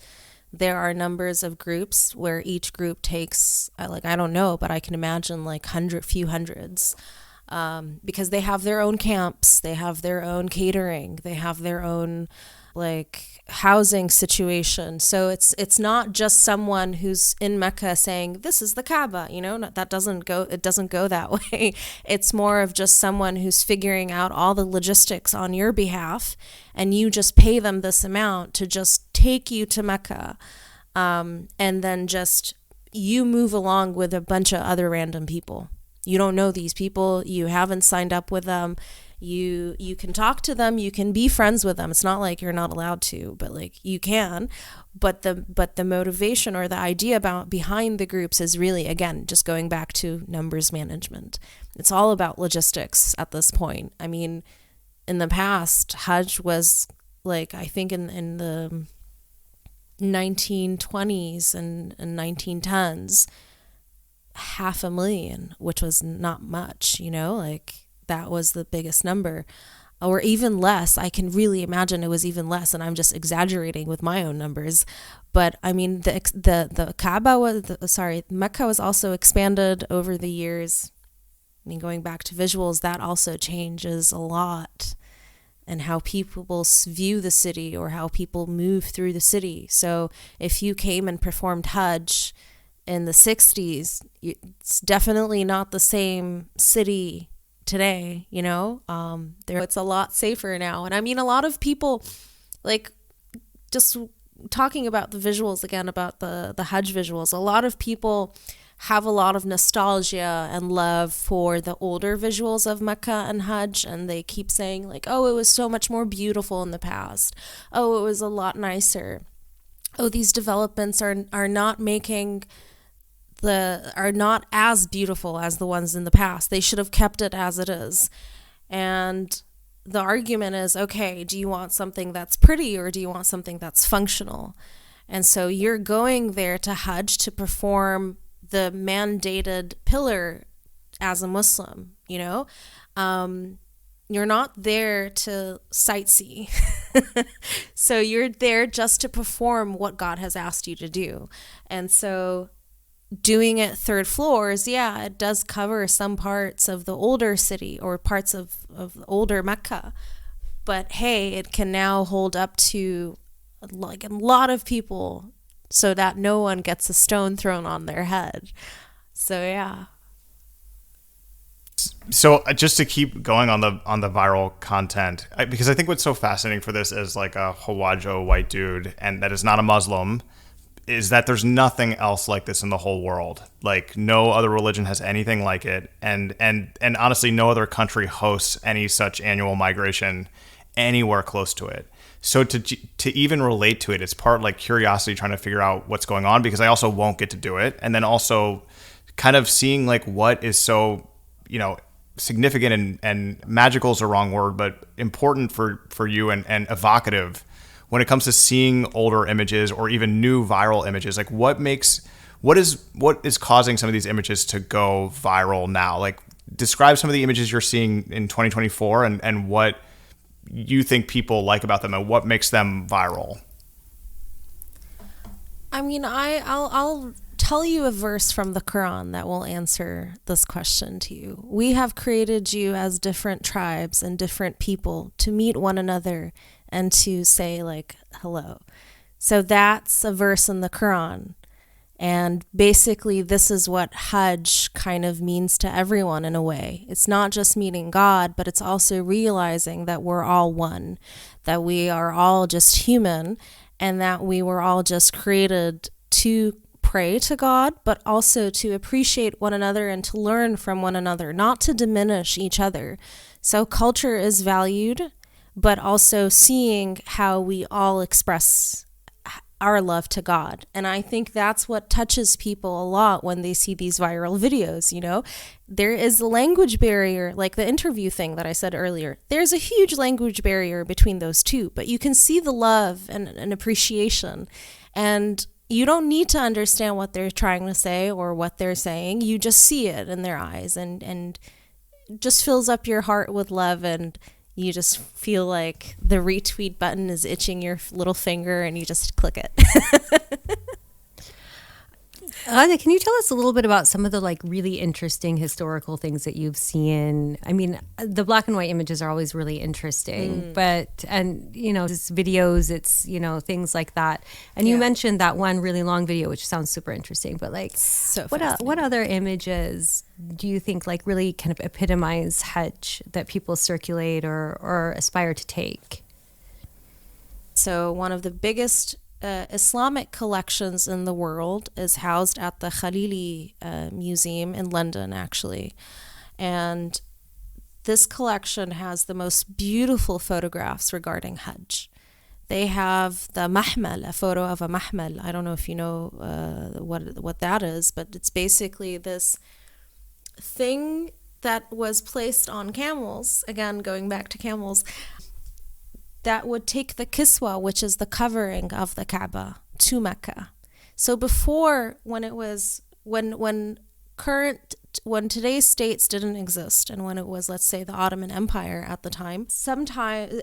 there are numbers of groups where each group takes, like, I don't know, but I can imagine like few hundreds. Because they have their own camps, they have their own catering, they have their own like housing situation. So it's not just someone who's in Mecca saying this is the Kaaba, you know, it doesn't go that way. It's more of just someone who's figuring out all the logistics on your behalf, and you just pay them this amount to just take you to Mecca, and then just you move along with a bunch of other random people. You don't know these people. You haven't signed up with them. You can talk to them. You can be friends with them. It's not like you're not allowed to, but like you can. But the motivation or the idea behind the groups is really, again, just going back to numbers management. It's all about logistics at this point. I mean, in the past, Hajj was like, I think in the 1920s and 1910s, 500,000, which was not much, you know, like that was the biggest number, or even less. I can really imagine it was even less, and I'm just exaggerating with my own numbers. But I mean, the Kaaba Mecca was also expanded over the years. I mean, going back to visuals, that also changes a lot, and how people view the city or how people move through the city. So if you came and performed Hajj in the 60s, it's definitely not the same city today, you know. It's a lot safer now. And I mean, a lot of people, like, just talking about the visuals again, about the Hajj visuals, a lot of people have a lot of nostalgia and love for the older visuals of Mecca and Hajj, and they keep saying like, oh, it was so much more beautiful in the past. Oh, it was a lot nicer. Oh, these developments are not not as beautiful as the ones in the past. They should have kept it as it is. And the argument is, okay, do you want something that's pretty or do you want something that's functional? And so you're going there to Hajj to perform the mandated pillar as a Muslim, you know? You're not there to sightsee. So you're there just to perform what God has asked you to do. And so doing it third floors, yeah, it does cover some parts of the older city or parts of older Mecca. But hey, it can now hold up to like a lot of people so that no one gets a stone thrown on their head. So yeah. So just to keep going on the viral content, because I think what's so fascinating for this as like a Hawajo white dude and that is not a Muslim is that there's nothing else like this in the whole world. Like no other religion has anything like it, and honestly, no other country hosts any such annual migration anywhere close to it. So to even relate to it, it's part like curiosity trying to figure out what's going on, because I also won't get to do it, and then also kind of seeing like what is so, you know, significant and magical is the wrong word, but important for you and evocative when it comes to seeing older images or even new viral images. Like what is causing some of these images to go viral now? Like describe some of the images you're seeing in 2024 and what you think people like about them and what makes them viral. I mean, I'll tell you a verse from the Quran that will answer this question to you. We have created you as different tribes and different people to meet one another and to say like hello. So that's a verse in the Quran. And basically this is what Hajj kind of means to everyone in a way. It's not just meeting God, but it's also realizing that we're all one, that we are all just human, and that we were all just created to pray to God, but also to appreciate one another and to learn from one another, not to diminish each other. So culture is valued, but also seeing how we all express our love to God. And I think that's what touches people a lot when they see these viral videos, you know? There is a language barrier, like the interview thing that I said earlier. There's a huge language barrier between those two, but you can see the love and appreciation. And you don't need to understand what they're trying to say or what they're saying. You just see it in their eyes and just fills up your heart with love, and you just feel like the retweet button is itching your little finger and you just click it. Ghada, can you tell us a little bit about some of the like really interesting historical things that you've seen? I mean, the black and white images are always really interesting, and you know, it's videos, it's, you know, things like that. And you mentioned that one really long video, which sounds super interesting, but like So what other images do you think like really kind of epitomize Hajj that people circulate or aspire to take? So one of the biggest Islamic collections in the world is housed at the Khalili Museum in London, actually. And this collection has the most beautiful photographs regarding Hajj. They have the mahmal, a photo of a mahmal. I don't know if you know what that is, but it's basically this thing that was placed on camels, again, going back to camels, that would take the kiswa, which is the covering of the Kaaba, to Mecca. So before, when today's states didn't exist, and when it was, let's say, the Ottoman Empire at the time,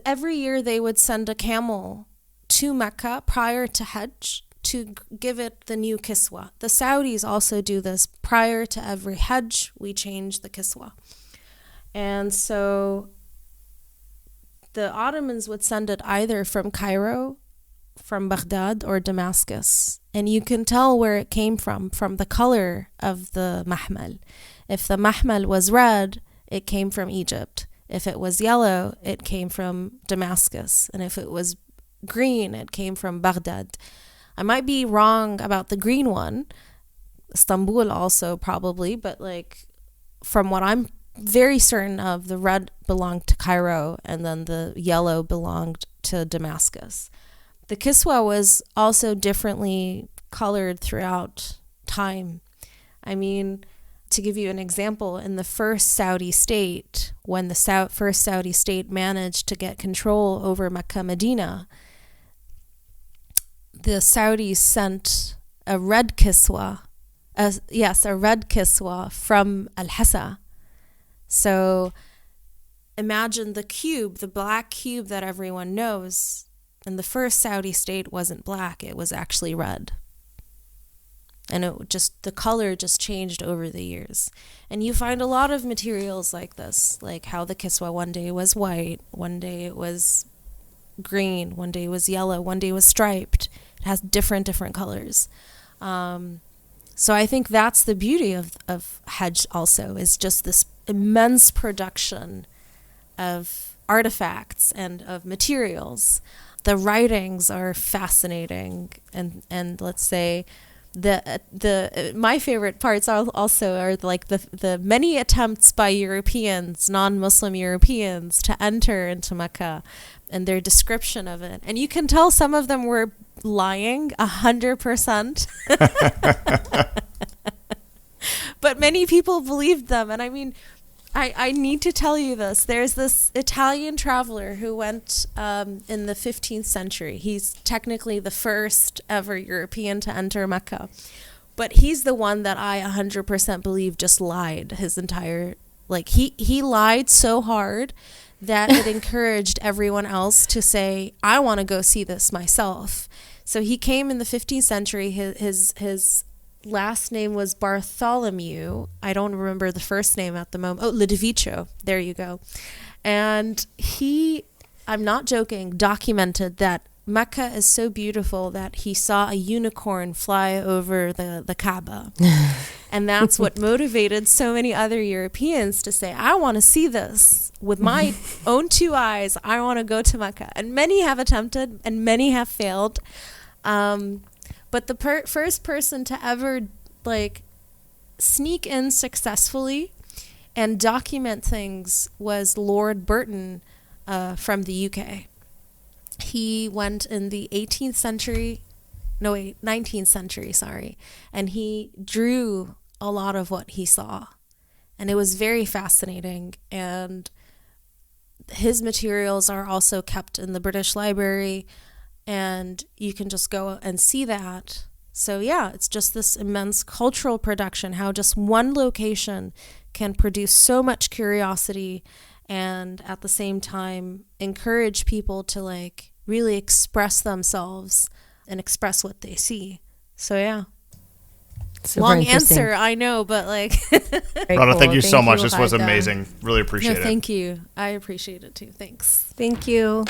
every year they would send a camel to Mecca prior to Hajj to give it the new kiswa. The Saudis also do this. Prior to every Hajj, we change the kiswa. And so the Ottomans would send it either from Cairo, from Baghdad, or Damascus. And you can tell where it came from the color of the mahmal. If the mahmal was red, it came from Egypt. If it was yellow, it came from Damascus. And if it was green, it came from Baghdad. I might be wrong about the green one, Istanbul also probably, but like from what I'm very certain of, the red belonged to Cairo and then the yellow belonged to Damascus. The kiswa was also differently colored throughout time. I mean, to give you an example, in the first Saudi state, when the first Saudi state managed to get control over Mecca, Medina, the Saudis sent a red kiswa, from Al-Hassa. So imagine the cube, the black cube that everyone knows. And the first Saudi state wasn't black, it was actually red. And the color just changed over the years. And you find a lot of materials like this, like how the kiswa one day was white, one day it was green, one day it was yellow, one day it was striped. It has different colors. So I think that's the beauty of Hajj also, is just this immense production of artifacts and of materials. The writings are fascinating, and let's say my favorite parts are like the many attempts by Europeans, non-Muslim Europeans, to enter into Mecca, and their description of it. And you can tell some of them were lying 100%. But many people believed them. And I mean, I need to tell you this. There's this Italian traveler who went in the 15th century. He's technically the first ever European to enter Mecca. But he's the one that I 100% believe just lied his entire... Like, he lied so hard that it encouraged everyone else to say, I want to go see this myself. So he came in the 15th century. His last name was Bartholomew. I don't remember the first name at the moment. Oh, Ludovico. There you go. And he, I'm not joking, documented that Mecca is so beautiful that he saw a unicorn fly over the Kaaba. And that's what motivated so many other Europeans to say, I want to see this with my own two eyes. I want to go to Mecca. And many have attempted and many have failed. But the first person to ever sneak in successfully and document things was Lord Burton from the UK. He went in the 19th century, and he drew a lot of what he saw. And it was very fascinating. And his materials are also kept in the British Library, and you can just go and see that. So yeah, it's just this immense cultural production, how just one location can produce so much curiosity and at the same time encourage people to really express themselves and express what they see. So yeah. Super long interesting. answer, I know, but Very Rana, cool. thank you so much. you, This was Hajj. amazing. Really appreciate No, it. thank you. I appreciate it too. Thanks. Thank you.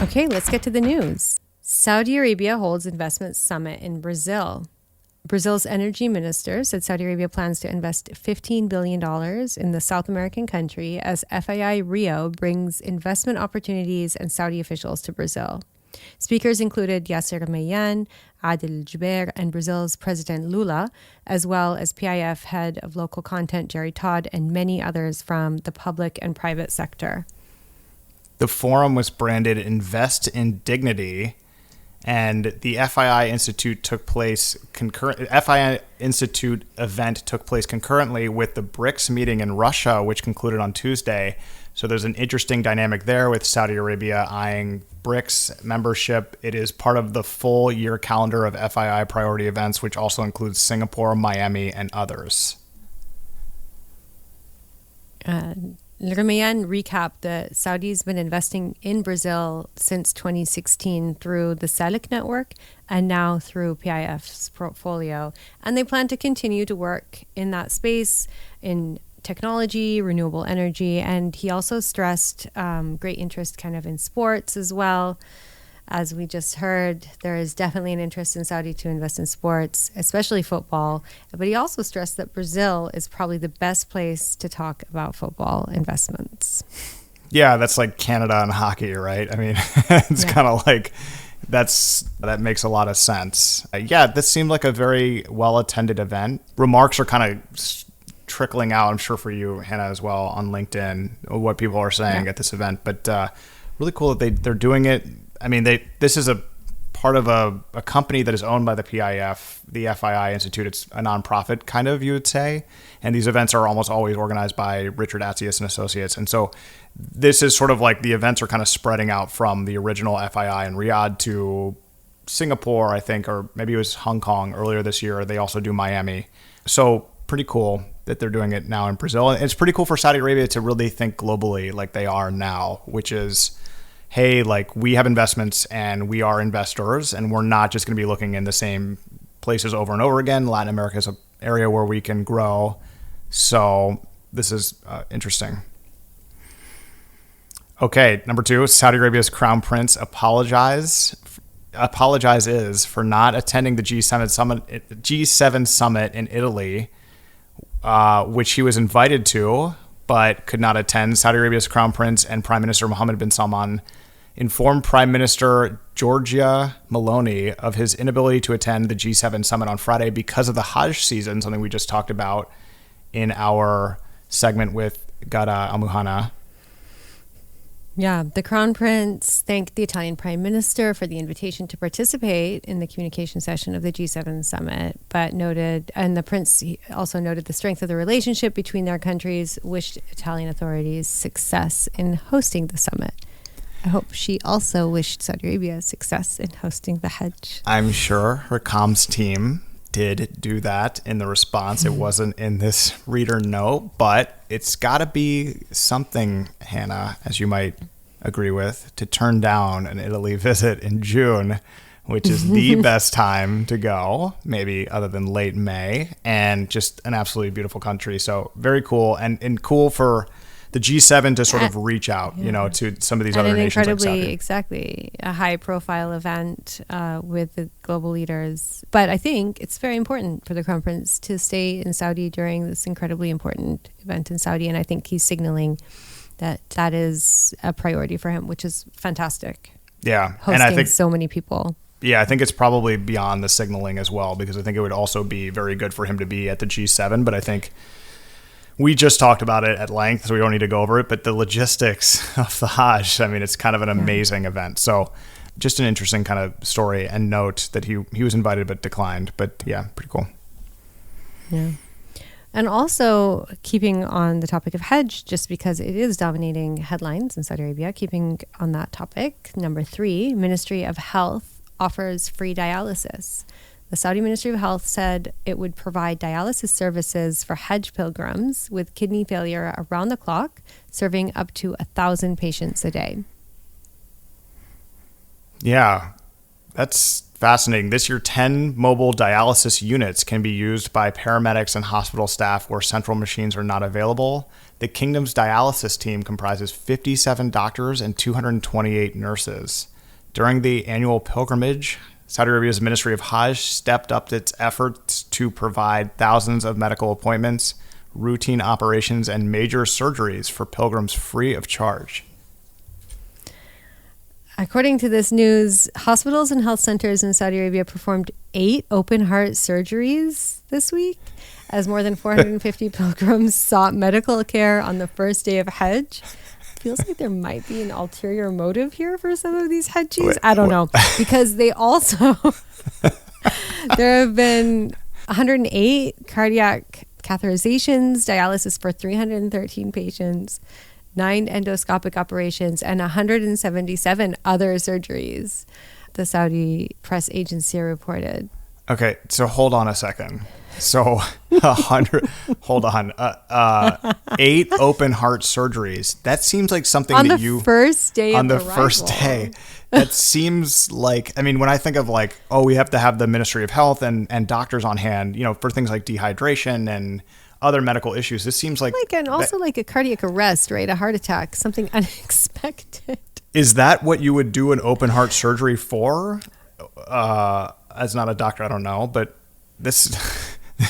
Okay, let's get to the news. Saudi Arabia holds investment summit in Brazil. Brazil's energy minister said Saudi Arabia plans to invest $15 billion in the South American country as FII Rio brings investment opportunities and Saudi officials to Brazil. Speakers included Yasser Mayan, Adil Jubeir, and Brazil's President Lula, as well as PIF head of local content Jerry Todd, and many others from the public and private sector. The forum was branded Invest in Dignity, and the FII Institute FII Institute event took place concurrently with the BRICS meeting in Russia, which concluded on Tuesday. So there's an interesting dynamic there with Saudi Arabia eyeing BRICS membership. It is part of the full year calendar of FII priority events, which also includes Singapore, Miami, and others. Ramayan recapped that Saudi's been investing in Brazil since 2016 through the SALIC network and now through PIF's portfolio. And they plan to continue to work in that space in technology, renewable energy. And he also stressed great interest kind of in sports as well. As we just heard, there is definitely an interest in Saudi to invest in sports, especially football. But he also stressed that Brazil is probably the best place to talk about football investments. Yeah, that's like Canada and hockey, right? I mean, it's kind of like that makes a lot of sense. Yeah, this seemed like a very well-attended event. Remarks are kind of trickling out, I'm sure for you, Hannah, as well, on LinkedIn, what people are saying at this event. But really cool that they're doing it. I mean, this is a part of a company that is owned by the PIF, the FII Institute. It's a nonprofit, kind of, you would say. And these events are almost always organized by Richard Atzius and Associates. And so this is sort of like the events are kind of spreading out from the original FII in Riyadh to Singapore, I think, or maybe it was Hong Kong earlier this year. They also do Miami. So pretty cool. that they're doing it now in Brazil. And it's pretty cool for Saudi Arabia to really think globally like they are now, which is, hey, like we have investments and we are investors and we're not just going to be looking in the same places over and over again. Latin America is an area where we can grow. So this is interesting. Okay, number 2, Saudi Arabia's Crown Prince apologizes for not attending the G7 summit in Italy, which he was invited to, but could not attend. Saudi Arabia's Crown Prince and Prime Minister Mohammed bin Salman informed Prime Minister Giorgia Meloni of his inability to attend the G7 summit on Friday because of the Hajj season, something we just talked about in our segment with Ghada Almuhanna. Yeah, the Crown Prince thanked the Italian Prime Minister for the invitation to participate in the communication session of the G7 summit, but the Prince also noted the strength of the relationship between their countries, wished Italian authorities success in hosting the summit. I hope she also wished Saudi Arabia success in hosting the Hajj. I'm sure her comms team did do that in the response. It wasn't in this reader note, but it's got to be something, Hannah, as you might agree with, to turn down an Italy visit in June, which is the best time to go, maybe other than late May, and just an absolutely beautiful country. So very cool, and cool for the G7 to sort of reach out, to some of these other nations. Exactly, a high-profile event with the global leaders. But I think it's very important for the Crown Prince to stay in Saudi during this incredibly important event in Saudi, and I think he's signaling that is a priority for him, which is fantastic. Yeah, hosting and I think so many people. Yeah, I think it's probably beyond the signaling as well, because I think it would also be very good for him to be at the G7, but I think we just talked about it at length, so we don't need to go over it. But the logistics of the Hajj, I mean, it's kind of an amazing event. So just an interesting kind of story and note that he was invited but declined. But yeah, pretty cool. Yeah. And also keeping on the topic of Hajj, just because it is dominating headlines in Saudi Arabia, keeping on that topic, number 3, Ministry of Health offers free dialysis. The Saudi Ministry of Health said it would provide dialysis services for Hajj pilgrims with kidney failure around the clock, serving up to 1,000 patients a day. Yeah, that's fascinating. This year, 10 mobile dialysis units can be used by paramedics and hospital staff where central machines are not available. The kingdom's dialysis team comprises 57 doctors and 228 nurses. During the annual pilgrimage, Saudi Arabia's Ministry of Hajj stepped up its efforts to provide thousands of medical appointments, routine operations, and major surgeries for pilgrims free of charge. According to this news, hospitals and health centers in Saudi Arabia performed 8 open heart surgeries this week, as more than 450 pilgrims sought medical care on the first day of Hajj. Feels like there might be an ulterior motive here for some of these Hajjis. I don't know. Because they also, there have been 108 cardiac catheterizations, dialysis for 313 patients, 9 endoscopic operations, and 177 other surgeries, the Saudi press agency reported. Okay, so hold on a second. So 100, hold on, 8 open heart surgeries. That seems like something on that the you first day on of the arrival. first day. That seems like, I mean, when I think of like, oh, we have to have the Ministry of Health and doctors on hand, for things like dehydration and other medical issues. This seems like and also like a cardiac arrest, right? A heart attack, something unexpected. Is that what you would do an open heart surgery for? As not a doctor, I don't know, but this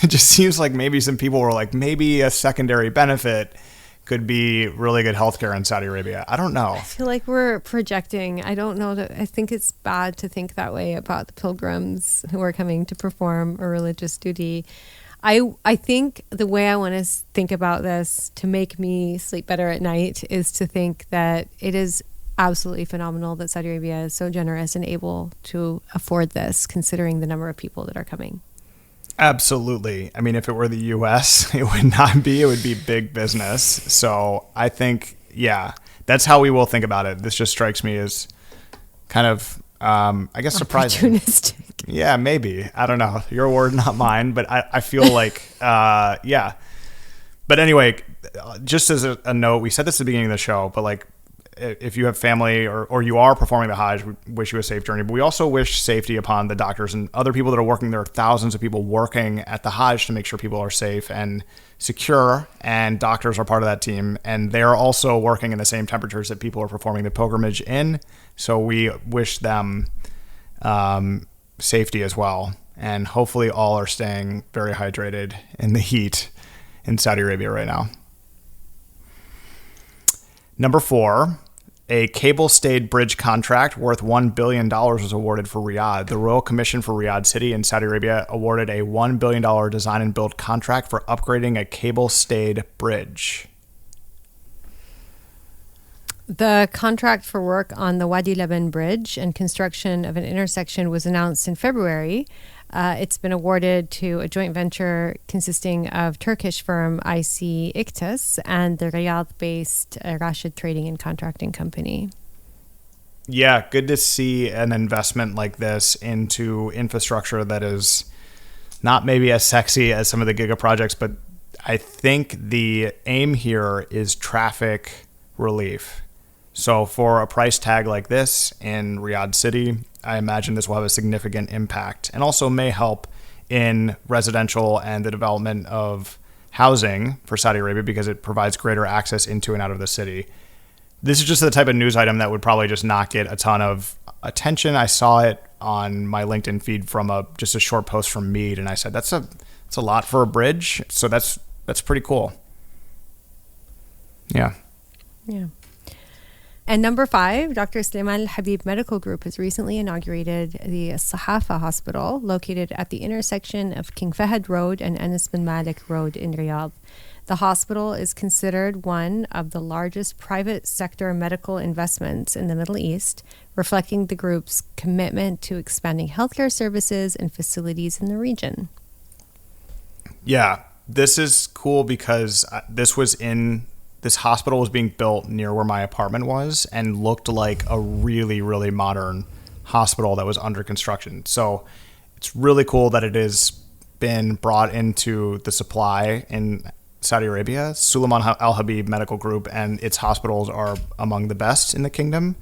it just seems like maybe some people were like, maybe a secondary benefit could be really good healthcare in Saudi Arabia. I don't know. I feel like we're projecting. I don't know. I think it's bad to think that way about the pilgrims who are coming to perform a religious duty. I think the way I want to think about this to make me sleep better at night is to think that it is absolutely phenomenal that Saudi Arabia is so generous and able to afford this, considering the number of people that are coming. Absolutely. I mean, if it were the U.S., it would not be. It would be big business. So I think, yeah, that's how we will think about it. This just strikes me as kind of, I guess, surprising. Opportunistic. Yeah, maybe. I don't know. Your word, not mine. But I feel like, yeah, But anyway, just as a note, we said this at the beginning of the show, but like, if you have family or you are performing the Hajj, we wish you a safe journey. But we also wish safety upon the doctors and other people that are working. There are thousands of people working at the Hajj to make sure people are safe and secure, and doctors are part of that team. And they're also working in the same temperatures that people are performing the pilgrimage in. So we wish them safety as well. And hopefully all are staying very hydrated in the heat in Saudi Arabia right now. Number 4, a cable-stayed bridge contract worth $1 billion was awarded for Riyadh. The Royal Commission for Riyadh City in Saudi Arabia awarded a $1 billion design and build contract for upgrading a cable-stayed bridge. The contract for work on the Wadi Laban Bridge and construction of an intersection was announced in February. It's been awarded to a joint venture consisting of Turkish firm IC Iktas and the Riyadh-based Rashid Trading and Contracting Company. Yeah, good to see an investment like this into infrastructure that is not maybe as sexy as some of the giga projects, but I think the aim here is traffic relief. So for a price tag like this in Riyadh City, I imagine this will have a significant impact and also may help in residential and the development of housing for Saudi Arabia because it provides greater access into and out of the city. This is just the type of news item that would probably just not get a ton of attention. I saw it on my LinkedIn feed from just a short post from Mead, and I said, that's a lot for a bridge. So that's pretty cool. Yeah. Yeah. And number 5, Dr. Sulaiman Al Habib Medical Group has recently inaugurated the Sahafa Hospital, located at the intersection of King Fahd Road and Anas bin Malik Road in Riyadh. The hospital is considered one of the largest private sector medical investments in the Middle East, reflecting the group's commitment to expanding healthcare services and facilities in the region. Yeah, this is cool because this hospital was being built near where my apartment was and looked like a really, really modern hospital that was under construction. So it's really cool that it has been brought into the supply in Saudi Arabia. Sulaiman Al Habib Medical Group and its hospitals are among the best in the kingdom.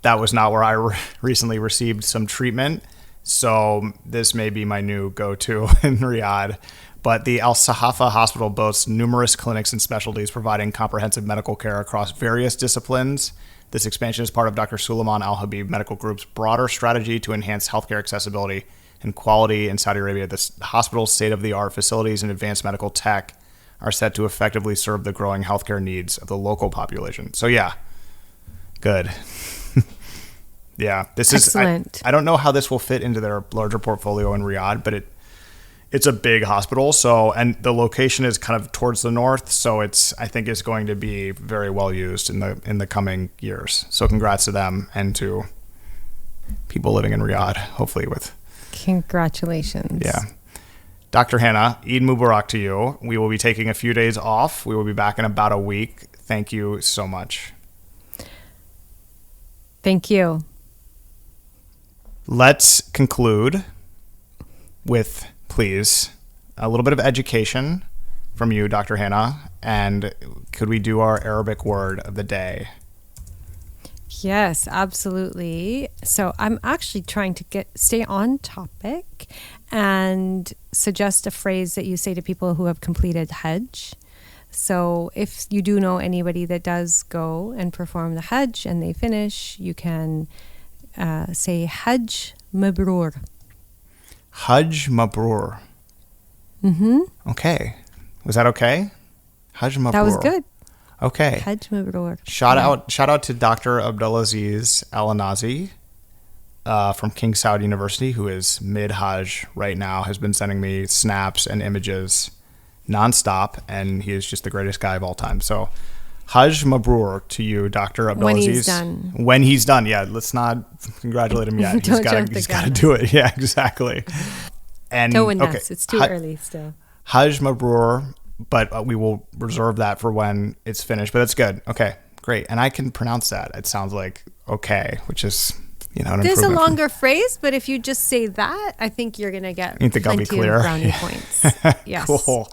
That was not where I recently received some treatment. So this may be my new go-to in Riyadh. But the Al Sahafa Hospital boasts numerous clinics and specialties providing comprehensive medical care across various disciplines. This expansion is part of Dr. Sulaiman Al Habib Medical Group's broader strategy to enhance healthcare accessibility and quality in Saudi Arabia. The hospital's state-of-the-art facilities and advanced medical tech are set to effectively serve the growing healthcare needs of the local population. So yeah, good. Yeah, this Excellent. is. I don't know how this will fit into their larger portfolio in Riyadh, but it's a big hospital. So, and the location is kind of towards the north, so I think it's going to be very well used in the coming years. So, congrats to them and to people living in Riyadh. Hopefully, with congratulations. Yeah. Dr. Hannah, Eid Mubarak to you. We will be taking a few days off. We will be back in about a week. Thank you so much. Thank you. Let's conclude with, please, a little bit of education from you, Dr. Hannah. And could we do our Arabic word of the day? Yes, absolutely. So I'm actually trying to stay on topic and suggest a phrase that you say to people who have completed Hajj. So if you do know anybody that does go and perform the Hajj and they finish, you can say Hajj Mabrur. Hajj Mabrur. Mm-hmm. Okay. Was that okay? Hajj Mabrur. That was good. Okay. Hajj Mabrur. Shout out to Dr. Abdulaziz Al-Anazi from King Saud University, who is mid-Hajj right now, has been sending me snaps and images nonstop, and he is just the greatest guy of all time. So Hajj Mabrur to you, Dr. Abdulaziz. When he's done. When he's done. Yeah, let's not congratulate him yet. He's got to do it. Yeah, exactly. And okay, it's too early still. Hajj Mabrur, but we will reserve that for when it's finished. But that's good. Okay, great. And I can pronounce that. It sounds like okay, which is, an There's a improvement. longer phrase, but if you just say that, I think you're going to get You think I'll be plenty clear? of brownie points. Yes. Cool.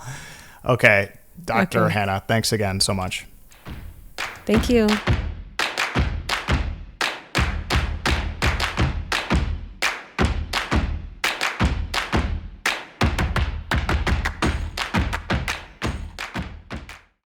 Okay. Dr. Okay. Hannah, thanks again so much. Thank you.